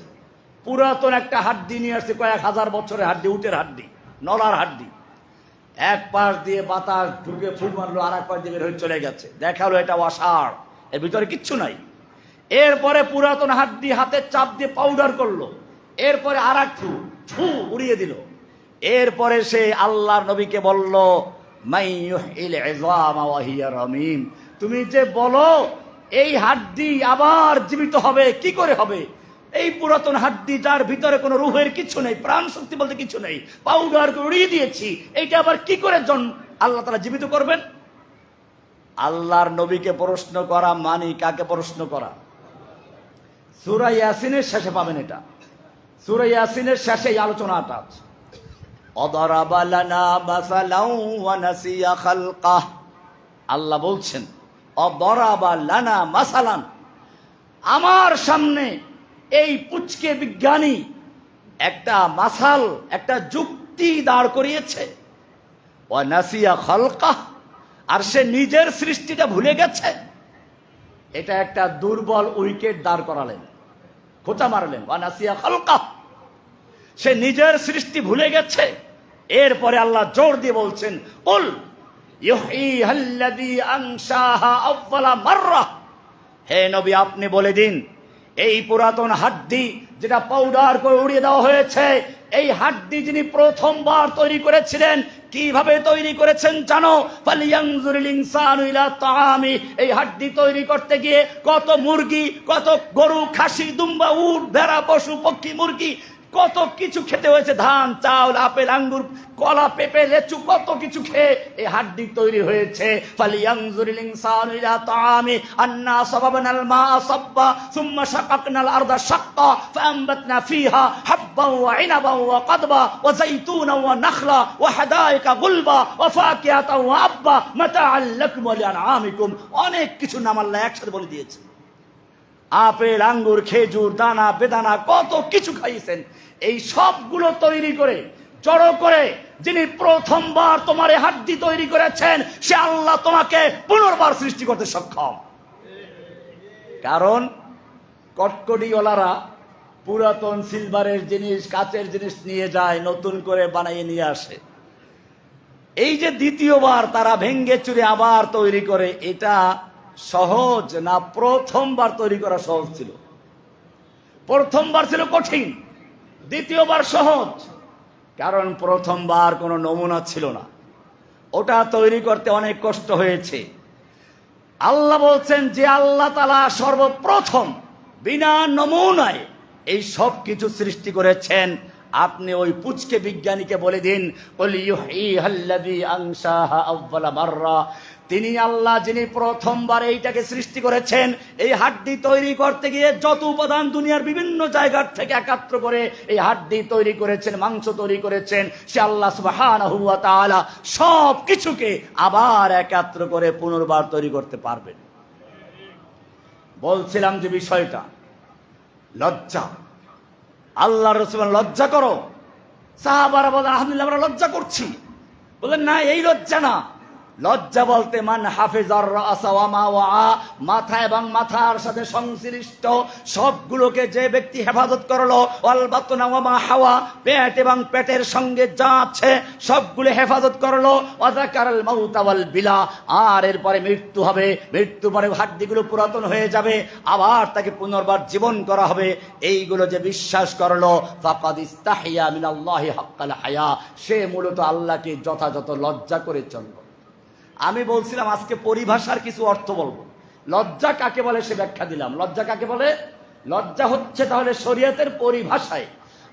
পুরাতন একটা হাড্ডি নিয়ে আসছে, কয়েক হাজার বছরের হাড্ডি, উটের হাড্ডি, নলার হাড্ডি। এক পাশ দিয়ে বাতাস ঢুকে ফুল মারলো, আর এক পাশ দিয়ে বের হয়ে চলে গেছে। দেখালো এটা অসাড়, এর ভিতরে কিচ্ছু নাই। এরপরে পুরাতন হাড্ডি হাতে চাপ দিয়ে পাউডার করলো, এরপরে আর এক ফু উড়িয়ে দিল। এরপরে সে আল্লাহর নবীকে বলল, তুমি যে বলো এই হাড্ডি আবার জীবিত হবে, কি করে হবে? এই পুরাতন হাড্ডি, যার ভিতরে কোনো রুহের কিছু নেই, প্রাণ শক্তি বলতে কিছু নেই, পাউডার করে উড়িয়ে দিয়েছি, এইটা আবার কি করে আল্লাহ তাআলা জীবিত করবেন? আল্লাহর নবীকে প্রশ্ন করা মানে কাকে প্রশ্ন করা? সূরা ইয়াসিনের শেষে পাবেন এটা, সূরা ইয়াসিনের শেষে এই আলোচনাটা আছে। অদরাবা লানা মাসালাও ওয়া নাসিয়া খালকাহ, আল্লাহ বলছেন অদরাবা লানা মাসালান, আমার সামনে এই পুচকে বিজ্ঞানী একটা মাসাল, একটা যুক্তি দাঁড় করিয়েছে। ওয়া নাসিয়া খালকাহ, আর সে নিজের সৃষ্টিটা ভুলে গেছে। এটা একটা দুর্বল উইকেট দাঁড় করালেন, খোঁচা মারলেন। ওয়া নাসিয়া খালকাহ, সে নিজের সৃষ্টি ভুলে গেছে। এরপরে আল্লাহ জোর দিয়ে বলছেন, কুল ইউহয়িহাল্লাযী আনশাহা আউয়ালা মাররা, হে নবী আপনি বলে দিন, এই পুরাতন হাড্ডি যেটা পাউডার করে উড়িয়ে দেওয়া হয়েছে, এই হাড্ডি যিনি প্রথমবার তৈরি করেছিলেন, কিভাবে তৈরি করেছেন জানো? ফালিয়ানজুরিল ইনসানু ইলা তাআমি, এই হাড্ডি তৈরি করতে গিয়ে কত মুরগি, কত গরু, খাসি, দুম্বা, উট, ভেড়া, পশু, পক্ষী, মুরগি, কত কিছু খেতে হয়েছে, ধান, চাউল, আপেল, আঙ্গুর, কলা, পেঁপে, লেচু, কত কিছু খেয়ে এই হাড্ডি তৈরি হয়েছে। ফালিয়ানজুরিল ইনসানু ইলা তাআমি আন্না সাবাবনাল মা'a সাব্বা সুম্মা শাকাকনাল আরদা শাক্কা ফাআমবাতনা ফিহা হাব্বান ওয়া ইনাবান ওয়া কাদবা ওয়া যাইতুনান ওয়া নাখলা ওয়া হাদাইকা গুলবা ওয়া ফাকিহাতান ওয়া আব্বা মাতা'আল লাকুম ওয়া লিআনআমিকুম। অনেক কিছু নাম আল্লাহ একসাথে বলে দিয়েছে। আপেল, আঙ্গুর, খেজুর, দানা বেদানা, কত কিছু খাইয়েছেন। এই সবগুলো তৈরি করে, জড়ো করে যিনি প্রথমবার তোমার এই হাড্ডি তৈরি করেছেন, সে আল্লাহ তোমাকে পুনর্বার সৃষ্টি করতে সক্ষম। কারণ কটকটিওয়ালারা পুরাতন সিলভারের জিনিস, কাচের জিনিস নিয়ে যায়, নতুন করে বানিয়ে নিয়ে আসে। এই যে দ্বিতীয়বার তারা ভেঙ্গে চুরে আবার তৈরি করে, এটা সহজ না? প্রথমবার তৈরি করা সহজ ছিল? প্রথমবার ছিল কঠিন, দ্বিতীয়বার সহজ। কারণ প্রথমবার কোনো নমুনা ছিল না, ওটা তৈরি করতে অনেক কষ্ট হয়েছে। আল্লাহ বলছেন যে আল্লাহ তাআলা সর্বপ্রথম বিনা নমুনায় এই সব কিছু সৃষ্টি করেছেন, আপনি ওই পুচকে বিজ্ঞানীকে বলে দিন, কুল ইউহয়িহাল্লাযী আনশাহা আউওয়ালা মাররা, তিনি আল্লাহ যিনি প্রথমবার এইটাকে সৃষ্টি করেছেন। এই হাড্ডি তৈরি করতে গিয়ে যত উপাদান দুনিয়ার বিভিন্ন জায়গার থেকে একাত্র করে এই হাড্ডি তৈরি করেছেন, মাংস তৈরি করেছেন, সে আল্লাহ সুবহানাহু ওয়া তাআলা সব কিছুকে আবার একাত্র করে পুনর্বার তৈরি করতে পারবেন। বলছিলাম যে বিষয়টা লজ্জা, আল্লাহ রাসূল লজ্জা করো, সাহাবারা বলেন আলহামদুলিল্লাহ আমরা লজ্জা করছি। বলেন না, এই লজ্জা না, লজ্জা বলতে মান হাফিজার রাসা ওয়া মা ওয়া, মাথা এবং মাথার সাথে সংশ্লিষ্ট সবগুলোকে যে ব্যক্তি হেফাজত করলো, ওয়াল বাতনা ওয়া মা হাওয়া, পেট এবং পেটের সঙ্গে যা আছে সবগুলো হেফাজত করলো, ওয়া যাকারাল মাউতা ওয়াল বিলা, আর এরপরে মৃত্যু হবে, মৃত্যু পরে হাড্ডিগুলো পুরাতন হয়ে যাবে, আবার তাকে পুনর্বার জীবন করা হবে, এইগুলো যে বিশ্বাস করলো, ফাকাদ ইস্তাহিয়া মিনাল্লাহি হাক্কাল হায়া, সে মূলত আল্লাহকে যথাযথ লজ্জা করে চলল। আমি বলছিলাম আজকে পরিভাষার কিছু অর্থ বলবো। লজ্জা কাকে বলে সে ব্যাখ্যা দিলাম। লজ্জা কাকে বলে? লজ্জা হচ্ছে তাহলে শরীয়তের পরিভাষায়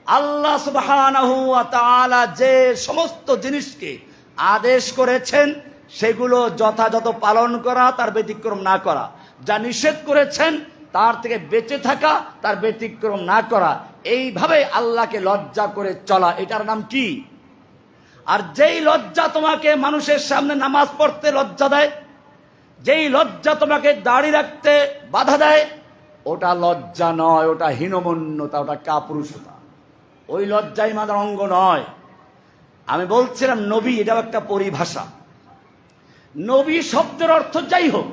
আল্লাহ সুবহানাহু ওয়া তাআলা যে সমস্ত জিনিসকে আদেশ করেছেন সেগুলো যথাযথ পালন করা, তার ব্যতিক্রম না করা, যা নিষেধ করেছেন তার থেকে বেঁচে থাকা, তার ব্যতিক্রম না করা, এইভাবে আল্লাহকে লজ্জা করে চলা, এটার নাম কি? আর যেই লজ্জা তোমাকে মানুষের সামনে নামাজ পড়তে লজ্জা দেয়, যেই লজ্জা তোমাকে দাড়ি রাখতে বাধা দেয়, ওটা লজ্জা নয়, ওটা হীনমন্যতা, ওটা কাপুরুষতা। ওই লজ্জা ইমানের অঙ্গ নয়। আমি বলছিলাম নবী, এটাও একটা পরিভাষা। নবী শব্দের অর্থ যাই হোক,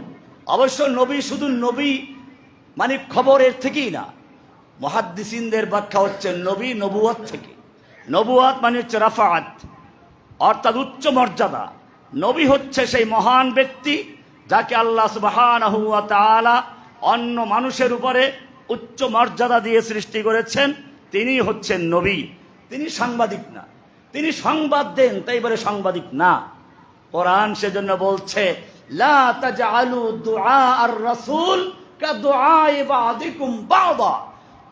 অবশ্য নবী শুধু নবী মানে খবরের থেকেই না, মুহাদ্দিসিনদের ব্যাখ্যা হচ্ছে নবী নবুয়ত থেকে। নবুয়ত মানে হচ্ছে রাফাত, অর্থাৎ উচ্চ মর্যাদা। নবী হচ্ছে সেই মহান ব্যক্তি যাকে আল্লাহ সুবহানাহু ওয়া তাআলা অন্য মানুষের উপরে উচ্চ মর্যাদা দিয়ে সৃষ্টি করেছেন, তিনি হচ্ছেন নবী। তিনি সাংবাদিক না, তিনি সংবাদ দেন, তাই বলে সাংবাদিক না। কোরআন সেজন্য বলছে লা তাজআলু দুআ আর রাসূল কাদুআই বাদিকুম বাদা,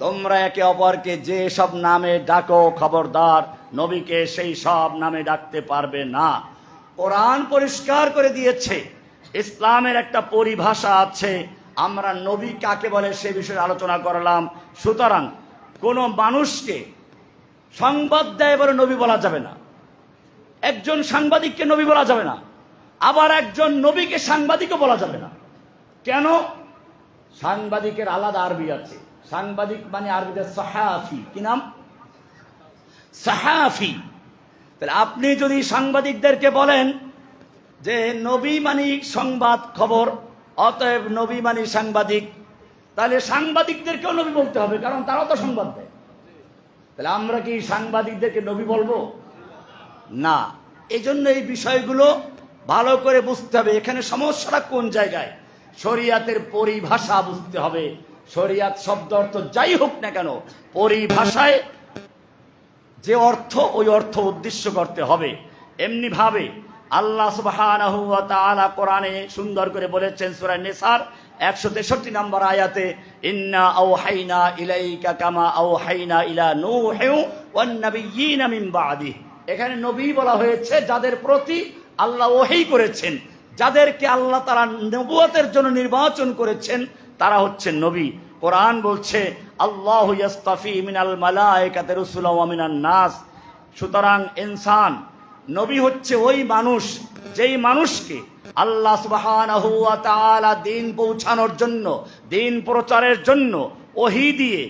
তোমরা একে অপরকে যে সব নামে ডাকো, খবরদার নবীকে সেই সব নামে ডাকতে পারবে না। কোরআন পরিষ্কার করে দিয়েছে, ইসলামের একটা পরিভাষা আছে। আমরা নবী কাকে বলে সে বিষয়ে আলোচনা করলাম। সুতরাং কোন মানুষকে সংবাদ দেয় বলে নবী বলা যাবে না, একজন সাংবাদিককে নবী বলা যাবে না, আবার একজন নবীকে সাংবাদিকও বলা যাবে না। কেন? সাংবাদিকের আলাদা আরবি আছে। সাংবাদিক মানে আরবিতে সাহাফি। কি নাম? সাহাফি। তাহলে আপনি যদি সাংবাদিকদেরকে বলেন যে নবী মানি সংবাদ খবর, অতএব নবী মানি সাংবাদিক, তাহলে সাংবাদিকদেরকেও নবী বলতে হবে, কারণ তারাও তো সংবাদ দেয়। তাহলে আমরা কি সাংবাদিকদেরকে নবী বলবো না? এই জন্য এই বিষয়গুলো ভালো করে বুঝতে হবে। এখানে সমস্যাটা কোন জায়গায়? শরিয়াতের পরিভাষা বুঝতে হবে। শরিয়াত শব্দ অর্থ যাই হোক না কেন, পরিভাষায় যে অর্থ, ওই অর্থ উদ্দেশ্য করতে হবে। এমনি ভাবে আল্লাহ সুবহানাহু ওয়া তাআলা কোরআনে সুন্দর করে বলেছেন সূরা নিসার 163 নম্বর আয়াতে, ইন্না আওহাইনা ইলাইকা কামা আওহাইনা ইলা নূহি ওয়ান নাবিয়্যিনা মিন বাদি। এখানে নবী বলা হয়েছে যাদের প্রতি আল্লাহ ওহী করেছেন, যাদেরকে আল্লাহ তাআলা নবুয়তের জন্য নির্বাচন করেছেন, তারা হচ্ছে নবী। কোরআন বলছে আল্লাহু ইয়াস্তাফি মিনাল মালায়েকাতি রাসূলা ওয়া মিনান নাস। সুতরাং ইনসান নবী হচ্ছে ওই মানুষ যেই মানুষকে আল্লাহ সুবহানাহু ওয়া তাআলা দ্বীন পৌঁছানোর জন্য, দ্বীন প্রচারের জন্য ওহী দিয়ে,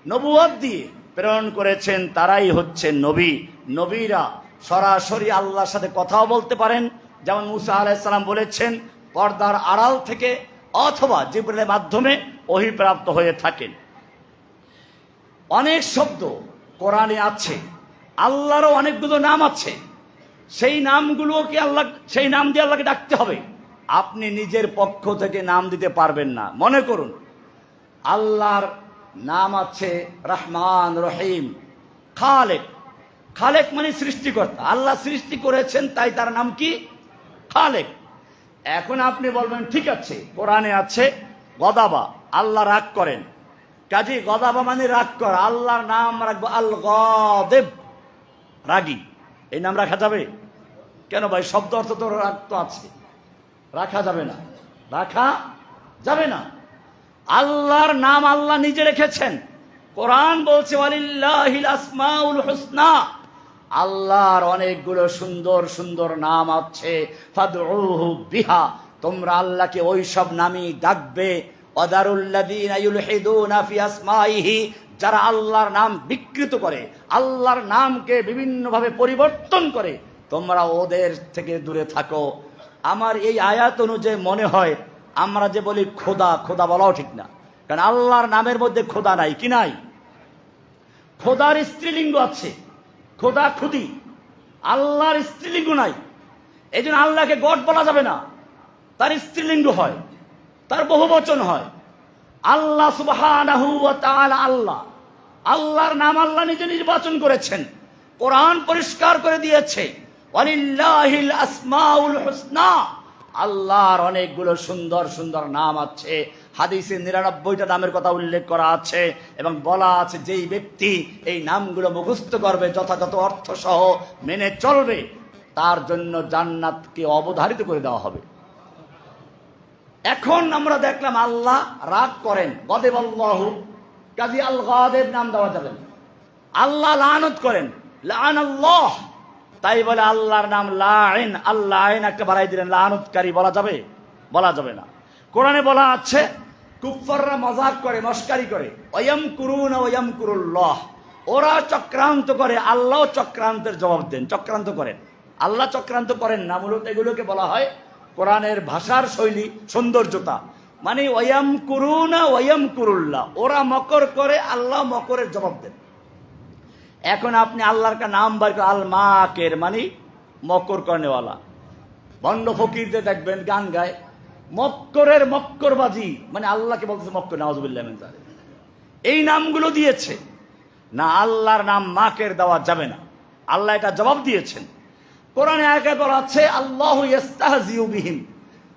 নবুয়ত দিয়ে প্রেরণ করেছেন, তারাই হচ্ছে নবী। নবীরা সরাসরি আল্লাহর সাথে কথাও বলতে পারেন, যেমন মুসা আলাইহিস সালাম বলেছেন পর্দার আড়াল থেকে অথবা জিবরিলের মাধ্যমে ওহী প্রাপ্ত হয়ে থাকেন। অনেক শব্দ কোরআনে আছে, আল্লাহরও অনেকগুলো নাম আছে, সেই নামগুলোকে আল্লাহ, সেই নাম দিয়ে আল্লাহকে ডাকতে হবে। আপনি নিজের পক্ষ থেকে নাম দিতে পারবেন না। মনে করুন আল্লাহর নাম আছে রহমান, রহিম, খালেক। খালেক মানে সৃষ্টিকর্তা, আল্লাহ সৃষ্টি করেছেন, তাই তার নাম কি? খালেক। এখন আপনি বলবেন ঠিক আছে, কোরআনে আছে গদাবা, আল্লাহ রাগ করেন, কাজী গদাবা মানে রাগ করা, আল্লাহর নাম রাখবো আল গাদেব, রাগী, এই নাম রাখা যাবে? কেন ভাই, শব্দ অর্থ তো রাগ তো আছে, রাখা যাবে না, রাখা যাবে না। আল্লাহর নাম আল্লাহ নিজে রেখেছেন। কোরআন বলছে ওয়ালিল্লাহিল আসমাউল হুসনা, আল্লাহর অনেকগুলো সুন্দর সুন্দর নাম আছে, ফাদউহু বিহা, তোমরা আল্লাহকে ওই সব নামই ডাকবে। ওয়াদারুল্লাযীনা ইউলহিদুনা ফি আসমাইহি, যারা আল্লাহর নাম বিকৃত করে, আল্লাহর নামকে বিভিন্নভাবে পরিবর্তন করে, তোমরা ওদের থেকে দূরে থাকো। আমার এই আয়াত অনুযায়ী মনে হয় আমরা যে বলি খোদা, খোদা বলাও ঠিক না, কারণ আল্লাহর নামের মধ্যে খোদা নাই। কি নাই? খোদার স্ত্রীলিঙ্গ আছে, খোদা খুদি, আল্লাহর স্ত্রীলিঙ্গ নাই। এই জন্য আল্লাহকে গড বলা যাবে না, তার স্ত্রীলিঙ্গ হয়, তার বহুবচন হয়। আল্লাহ সুবহানাহু ওয়া তাআলা আল্লাহ, আল্লাহর নাম আল্লাহ নিজে নির্বাচন করেছেন। কোরআন পরিষ্কার করে দিয়েছে ওয়ালিল্লাহিল আসমাউল হুসনা, আল্লাহর অনেকগুলো সুন্দর সুন্দর নাম আছে। হাদিসে 99টা নামের কথা উল্লেখ করা আছে এবং বলা আছে যেই ব্যক্তি এই নামগুলো মুখস্থ করবে, যথাযথ অর্থ সহ মেনে চলবে, তার জন্য জান্নাতকে অবধারিত করে দেওয়া হবে। এখন আমরা দেখলাম আল্লাহ রাগ করেন, গদেবাল্লাহু, কাজী আল গাদেব নাম দেওয়া যাবে না। আল্লাহ লানত করেন, লাআনাল্লাহ, তাই বলে আল্লাহর নাম লাইন, আল্লাহ আইন একটা বাড়াই দিলেন, লানতকারী বলা যাবে? বলা যাবে না। কোরআনে বলা আছে কুফাররা মজাক করে, মস্কারি করে, ওয়ায়ামকুরুনা ওয়ায়ামকুরুল্লাহ, ওরা চক্রান্ত করে, আল্লাহ চক্রান্তের জবাব দেন। চক্রান্ত করেন, আল্লাহ চক্রান্ত করেন না। মূলত এগুলোকে বলা হয় কোরআনের ভাষার শৈলী, সৌন্দর্যতা, মানে ওয়ায়ামকুরুনা ওয়ায়ামকুরুল্লাহ, ওরা মকর করে, আল্লাহ মকরের জবাব দেন। এখন আপনি আল্লাহর কা নাম বার করে, আল মাকের মানে মকর করেওয়ালা। ভণ্ড ফকিরদের দেখবেন গান গায় মক্করের মক্করবাজি, মানে আল্লাহকে বলতেছে মক্কর, নাউযুবিল্লাহ মিন যালিক। এই নামগুলো দিয়েছে না, আল্লাহর নাম মাকের দেওয়া যাবে না, আল্লাহ এটা জবাব দিয়েছেন। কোরআনে আয়াতে বলা আছে আল্লাহু ইস্তাহজিউ বিহিম,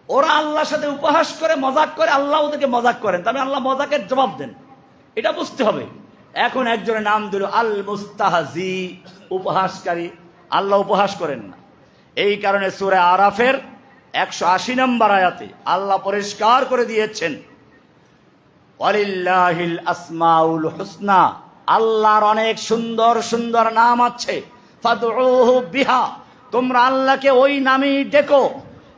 ওরা আল্লাহর সাথে উপহাস করে, মজাক করে, আল্লাহ ওদেরকে মজাক করেন, তবে আল্লাহ মজাকের জবাব দেন, এটা বুঝতে হবে। এখন একজনের নাম দিল আল মুস্তাহজি, উপহাসকারী, আল্লাহ উপহাস করেন না। এই কারণে সূরা আরাফের 180 নম্বর আয়াতে আল্লাহ পরিষ্কার করে দিয়েছেন ওয়ালিল্লাহিল আসমাউল হুসনা, আল্লাহর অনেক সুন্দর সুন্দর নাম আছে, ফাদউহু বিহা, তোমরা আল্লাহকে ওই নামেই ডেকো।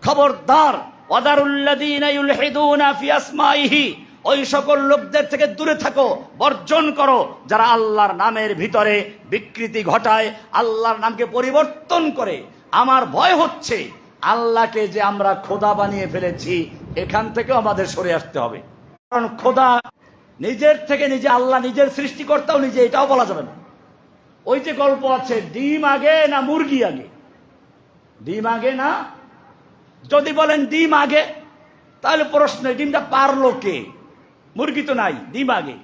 খবরদার, ওয়াদারুল্লাযীনা ইউলহিদুনা ফি আসমাইহি, ওই সকল লোকদের থেকে দূরে থাকো, বর্জন করো, যারা আল্লাহর নামের ভিতরে বিকৃতি ঘটায়, আল্লাহর নামকে পরিবর্তন করে। আমার ভয় হচ্ছে আল্লাহকে যে আমরা খোদা বানিয়ে ফেলেছি, এখান থেকেও আমাদের সরে আসতে হবে। কারণ খোদা নিজের থেকে নিজে, আল্লাহ নিজের সৃষ্টিকর্তাও নিজে, এটাও বলা যাবে না। ওই যে গল্প আছে, ডিম আগে না মুরগি আগে? ডিম আগে না? যদি বলেন ডিম আগে, তাহলে প্রশ্ন, ডিমটা পারলো কে? মুরগি তো নাই, ডিম আগে।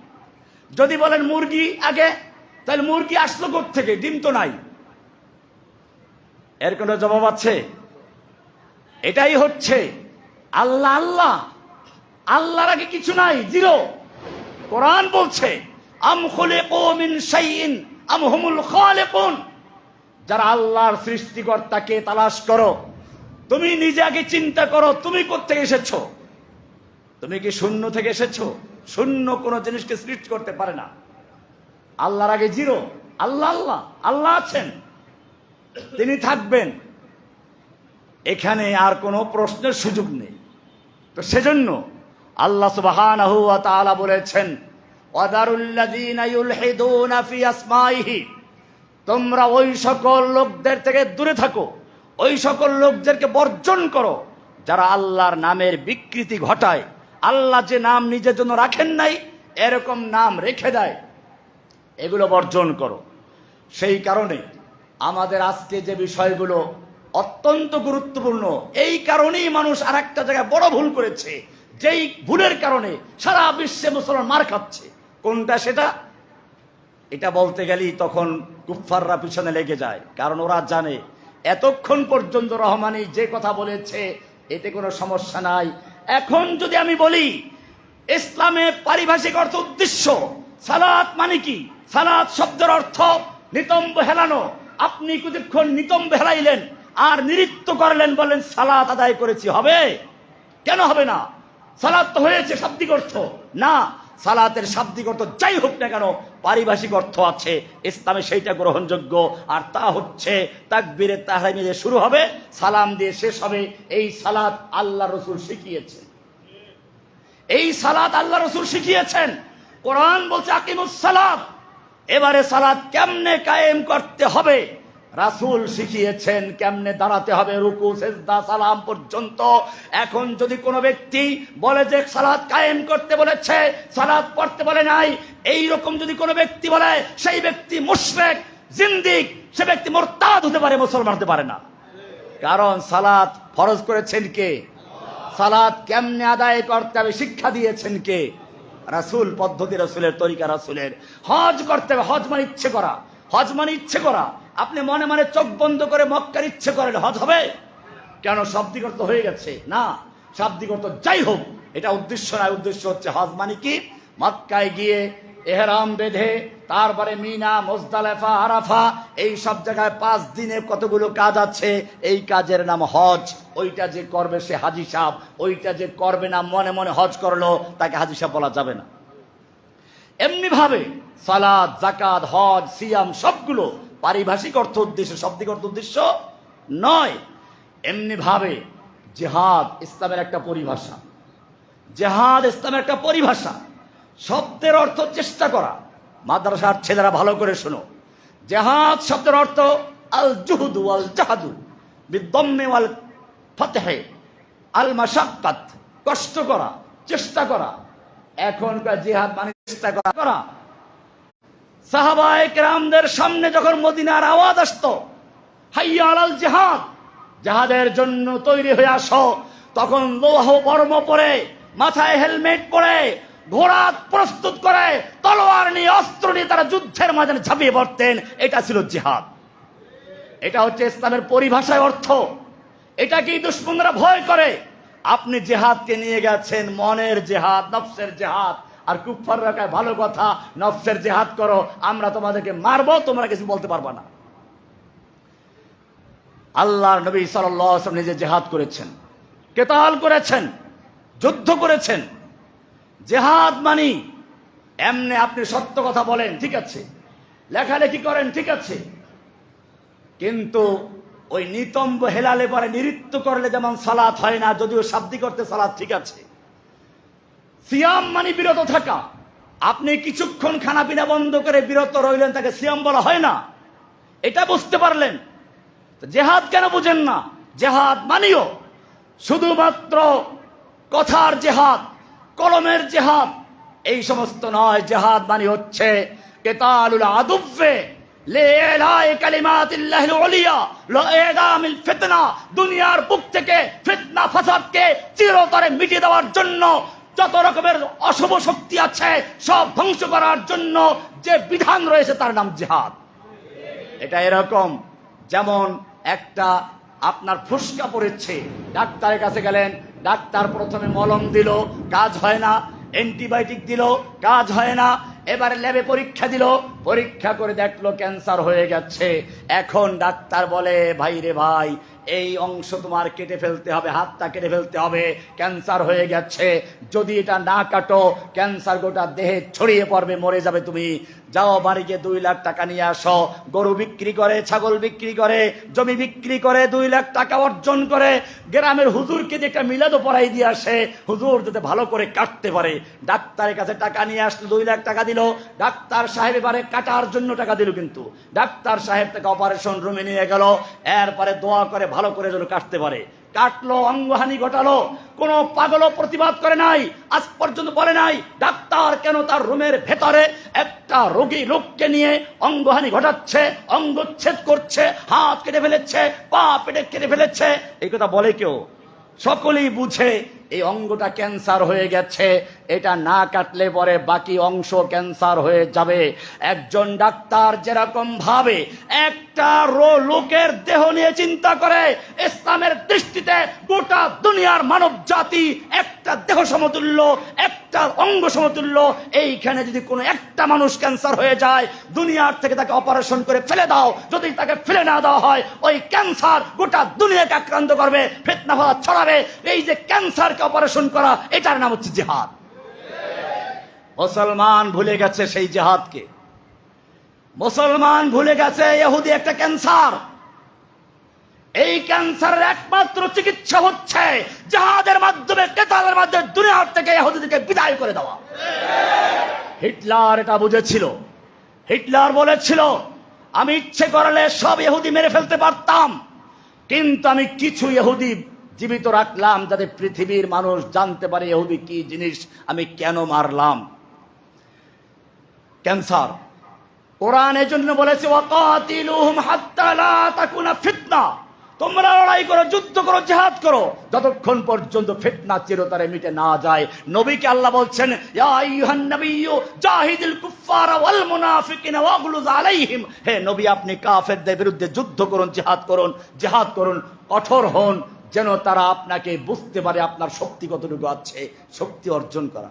যদি বলেন মুরগি আগে, তাহলে মুরগি আসলো কোত্থেকে? ডিম তো নাই। এর কোনো জবাব আছে? এটাই হচ্ছে আল্লাহ, আল্লাহ, আল্লাহর আগে কিছু নাই, জিরো। কোরআন বলছে আম খুলিকু মিন শাইইন আম হুমুল খালিকুন, যারা আল্লাহর সৃষ্টিকর্তাকে তালাশ করো, তুমি নিজে আগে চিন্তা করো, তুমি কোত্থেকে এসেছো? তুমি কি শূন্য থেকে এসেছো? শূন্য কোন জিনিসকে সৃষ্টি করতে পারে না। আল্লাহর আগে জিরো। আল্লাহ, আল্লাহ, আল্লাহ আছেন, তিনি থাকবেন, এখানে আর কোনো প্রশ্নের সুযোগ নেই। তো সেজন্য আল্লাহ সুবহানাহু ওয়া তাআলা বলেছেন ওয়াদারুল্লাযীনা ইউলহিদুনা ফি আসমাইহি, তোমরা ওই সকল লোকদের থেকে দূরে থাকো, ওই সকল লোকদেরকে বর্জন করো যারা আল্লাহর নামের বিকৃতি ঘটায়। আল্লাহ যে নাম নিজের জন্য রাখেন নাই, এরকম নাম রেখে দেয়, এগুলো বর্জন করো। সেই কারণে আমাদের আজকে যে বিষয়গুলো অত্যন্ত গুরুত্বপূর্ণ, এই কারণেই মানুষ আর একটা জায়গায় বড় ভুল করেছে, যেই ভুলের কারণে সারা বিশ্বে মুসলমান মার খাচ্ছে। কোনটা সেটা? এটা বলতে গেলেই তখন কুফফাররা পিছনে লেগে যায়, কারণ ওরা জানে এতক্ষণ পর্যন্ত রহমানি যে কথা বলেছে এতে কোনো সমস্যা নাই। এখন যদি আমি বলি ইসলামে পারিভাষিক অর্থ উদ্দেশ্য, সালাত মানে কি? সালাত শব্দের অর্থ নিতম্ব হেলানো, আপনি কিছুক্ষণ নিতম্ব হেলাইলেন আর নৃত্য করলেন, বললেন সালাত আদায় করেছি, হবে? কেন হবে না? সালাত তো হয়েছে, শাব্দিক অর্থ না। সালাতের শাব্দিক অর্থ যাই হোক না কেন, পারিভাষিক অর্থ আছে, ইসলামে সেইটা গ্রহণযোগ্য। আর তা হচ্ছে তাকবীরে তাহরিমে দিয়ে শুরু হবে, সালাম দিয়ে শেষ হবে। এই সালাত আল্লাহ রসুল শিখিয়েছেন, এই সালাত আল্লাহ রসুল শিখিয়েছেন। কোরআন বলছে আকিমুস সালাত। এবারে সালাত কেমনে কায়েম করতে হবে রাসূল শিখিয়েছেন, কেমনে দাঁড়াতে হবে রুকু সিজদা সালাম পর্যন্ত। এখন যদি কোনো ব্যক্তি বলে যে সালাত কায়েম করতে বলেছে, সালাত পড়তে বলে নাই, এই রকম যদি কোনো ব্যক্তি বলে, সেই ব্যক্তি মুশরিক, জিন্দিক, সে ব্যক্তি মুরতাদ হতে পারে, মুসলমান হতে পারে না। কারণ সালাত ফরজ করেছেন কে? সালাত কেমনে আদায় করতে হবে শিক্ষা দিয়েছেন কে? রাসূল। পদ্ধতি রাসূলের, তরিকা রাসূলের। হজ করতে হবে, হজ মানে ইচ্ছে করা, হজ মানে ইচ্ছে করা। আপনি মনে মনে চোখ বন্ধ করে মক্কার ইচ্ছে করেন, হজ হবে? কেন? শাব্দিক অর্থ হয়ে গেছে না। শাব্দিক অর্থ যাই হোক, এটা উদ্দেশ্য নয়। উদ্দেশ্য হচ্ছে হজ মানে কি? মক্কায় গিয়ে এহরাম বেঁধে তারপরে মিনা, মুজদালিফা, আরাফা, এই সব জায়গায় 5 দিনে কতগুলো কাজ আছে, এই কাজের নাম হজ। ওইটা যে করবে সে হাজী সাহেব, ওইটা যে করবে না মনে মনে হজ করলো, তাকে হাজী সাহেব বলা যাবে না। এমনি ভাবে সালাত, যাকাত, হজ, সিয়াম সবগুলো পারিভাষিক অর্থ উদ্দেশ্য, শাব্দিক অর্থ উদ্দেশ্য নয়। এমনি ভাবে জিহাদ ইসলামের একটা পরিভাষা, জিহাদ ইসলামের একটা পরিভাষা। শব্দের অর্থ চেষ্টা করা। মাদ্রাসার ছেলেরা ভালো করে শোনো, জিহাদ শব্দের অর্থ আল জুহুদু ওয়াল জাহাদু বিদ্দম্মি ওয়াল ফাতহে আল মাশাক্কাত, কষ্ট করা, চেষ্টা করা। এখনকার জিহাদ মানে চেষ্টা করা। সাহাবায়ে কেরামদের সামনে যখন মদিনার আওয়াজ আসতো হাইয়া আলাল জিহাদ, জিহাদের জন্য তৈরি হয়ে আসো, তখন লৌহ বর্ম পরে, মাথায় হেলমেট পরে, ঘোড়া প্রস্তুত করে, তলোয়ার নিয়ে, অস্ত্র নিয়ে তারা যুদ্ধের ময়দানে ঝাঁপিয়ে পড়তেন। এটা ছিল জিহাদ। এটা হচ্ছে ইসলামের পরিভাষায় অর্থ। এটাকেই দুশমনরা ভয় করে। আপনি জিহাদকে নিয়ে গেছেন মনের জিহাদ, নফসের জিহাদ। আর কুফাররা কয় ভালো কথা, নফসের জিহাদ করো, আমরা তোমাদেরকে মারবো, তোমরা কিছু বলতে পারবা না। আল্লাহর নবী সাল্লাল্লাহু আলাইহি ওয়াসাল্লাম নিজে জিহাদ করেছেন, কিতাল করেছেন, যুদ্ধ করেছেন। জিহাদ মানে এমনি আপনি সত্য কথা বলেন, ঠিক আছে, লেখালেখি করেন, ঠিক আছে, কিন্তু ওই নিতম্ব হেলালে পরে নৃত্য করলে যেমন সালাত হয় না, যদিও শাব্দিক অর্থে সালাত ঠিক আছে। সিয়াম মানে বিরত থাকা। আপনি কিছুক্ষণ খানা পিনা বন্ধ করে বিরত রইলেন, তাকে সিয়াম বলা হয় না। এটা বুঝতে পারলেন? জিহাদ কেন বুঝেন না? জিহাদ মানিও শুধুমাত্র কথার জিহাদ, কলমের জিহাদ, এই সমস্ত নয়। জিহাদ মানে হচ্ছে কিতালুল আদুফে লিইলাই কালিমাতিল্লাহিল উলিয়া লিইদামিল ফিতনা, দুনিয়ার বুক থেকে ফিতনা ফাসাদকে চিরতরে মিটিয়ে দেওয়ার জন্য, যত রকমের অশুভ শক্তি আছে সব ধ্বংস করার জন্য যে বিধান রয়েছে তার নাম জিহাদ। এটা এরকম যেমন একটা আপনার ফুসকা পড়েছে, ডাক্তারের কাছে গেলেন, ডাক্তার প্রথমে মলম দিল, কাজ হয় না, অ্যান্টিবায়োটিক দিল, কাজ হয় না, এবারে ল্যাবে পরীক্ষা দিল, পরীক্ষা করে দেখলো ক্যান্সার হয়ে গেছে। এখন ডাক্তার বলে ভাই রে ভাই, এই অংশ তোমার কেটে ফেলতে হবে, হাতটা কেটে ফেলতে হবে, ক্যান্সার হয়ে গেছে, যদি এটা না কাটো ক্যান্সার গোটা দেহে ছড়িয়ে পড়বে, মরে যাবে তুমি। যাও বাড়ি গিয়ে 2 লাখ টাকা নিয়ে আসো। গরু বিক্রি করে, ছাগল বিক্রি করে, জমি বিক্রি করে 2 লাখ টাকা অর্জন করে গ্রামের হুজুরকে যে একটা মিলাদও পড়াই দিয়ে আসে, হুজুর যাতে ভালো করে কাটতে পারে। ডাক্তারের কাছে টাকা নিয়ে আসলো, 2 লাখ টাকা দিল। ডাক্তার সাহেব এবারে কাটার জন্য টাকা দিল, কিন্তু ডাক্তার সাহেব তাকে অপারেশন রুমে নিয়ে গেল, এরপরে দোয়া করে ভালো করে যেন কাটতে পারে। কাটলো, অঙ্গহানি ঘটালো, কোনো পাগলও প্রতিবাদ করে নাই, আজ পর্যন্ত বলে নাই ডাক্তার কেন তার রুমের ভেতরে একটা রোগী লোককে নিয়ে অঙ্গহানি ঘটাচ্ছে, অঙ্গচ্ছেদ করছে, হাত কেটে ফেলেছে, পা পেটে কেটে ফেলেছে, এই কথা বলে কেউ? সকলেই বুঝে এই অঙ্গটা ক্যান্সার হয়ে গেছে, এটা না কাটলে পরে বাকি অংশ ক্যান্সার হয়ে যাবে। একজন ডাক্তার যেরকম ভাবে একটা লোকের দেহ নিয়ে চিন্তা করে, ইসলামের দৃষ্টিতে গোটা দুনিয়ার মানব জাতি একটা দেহ সমতুল্য, একটা অঙ্গ সমতুল্য। এইখানে যদি কোনো একটা মানুষ ক্যান্সার হয়ে যায়, দুনিয়ার থেকে তাকে অপারেশন করে ফেলে দাও, যদি তাকে ফেলে না দেওয়া হয় ওই ক্যান্সার গোটা দুনিয়াকে আক্রান্ত করবে, ফিতনা ফাসাদ ছড়াবে। এই যে ক্যান্সারকে অপারেশন করা, এটার নাম হচ্ছে জিহাদ। মুসলমান ভুলে গেছে সেই জিহাদকে। মুসলমান ভুলে গেছে ইহুদি একটা ক্যান্সার। এই ক্যান্সারের একমাত্র চিকিৎসা হচ্ছে জিহাদের মাধ্যমে, কেতালের মাধ্যমে দুনিয়ার থেকে ইহুদিদেরকে বিদায় করে দেওয়া। হিটলার এটা বুঝেছিল। হিটলার বলেছিল, আমি ইচ্ছে করলে সব ইহুদি মেরে ফেলতে পারতাম, কিন্তু আমি কিছু ইহুদি জীবিত রাখলাম যাতে পৃথিবীর মানুষ জানতে পারে ইহুদি কি জিনিস, আমি কেন মারলাম। ক্যান্সার। কোরআন এজন্য বলেছে, ওয়াকাতিলুহুম হাত্তা লা তাকুনা ফিতনা, তোমরা লড়াই করো, যুদ্ধ করো, জিহাদ করো, যতক্ষণ পর্যন্ত ফিতনা চিরতরে মিটে না যায়। নবীকে আল্লাহ বলছেন, ইয়া আইয়ুহান নাবিয়্যু জাহিদিল কুফফারা ওয়াল মুনাফিকিনা ওয়াগলুজ আলাইহিম, হে নবী আপনি কাফেরদের বিরুদ্ধে যুদ্ধ করুন, জিহাদ করুন, জিহাদ করুন, কঠোর হন, যেন তারা আপনাকে বুঝতে পারে আপনার শক্তি কতটুকু আছে, শক্তি অর্জন করা।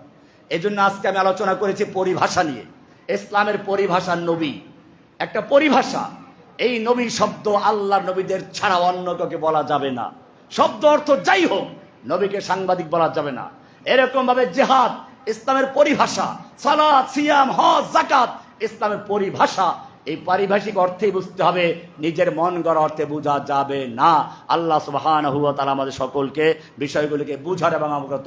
এজন্য আজকে আমি আলোচনা করেছি পরিভাষা নিয়ে। ইসলামের পরিভাষা নবী একটা পরিভাষা। এই নবী শব্দ আল্লাহর নবীদের ছাড়া অন্য কাউকে বলা যাবে না। শব্দ অর্থ যাই হোক, নবীকে সাংবাদিক বলা যাবে না। এরকম ভাবে জিহাদ ইসলামের পরিভাষা, সালাত, সিয়াম, হজ, যাকাত ইসলামের পরিভাষা। এই পারিভাষিক অর্থেই বুঝতে হবে, নিজের মন গড়া অর্থে বোঝা যাবে না। আল্লাহ সুবহানাহু ওয়া তাআলা আমাদের সকলকে বিষয়গুলিকে বুঝার এবং অবগত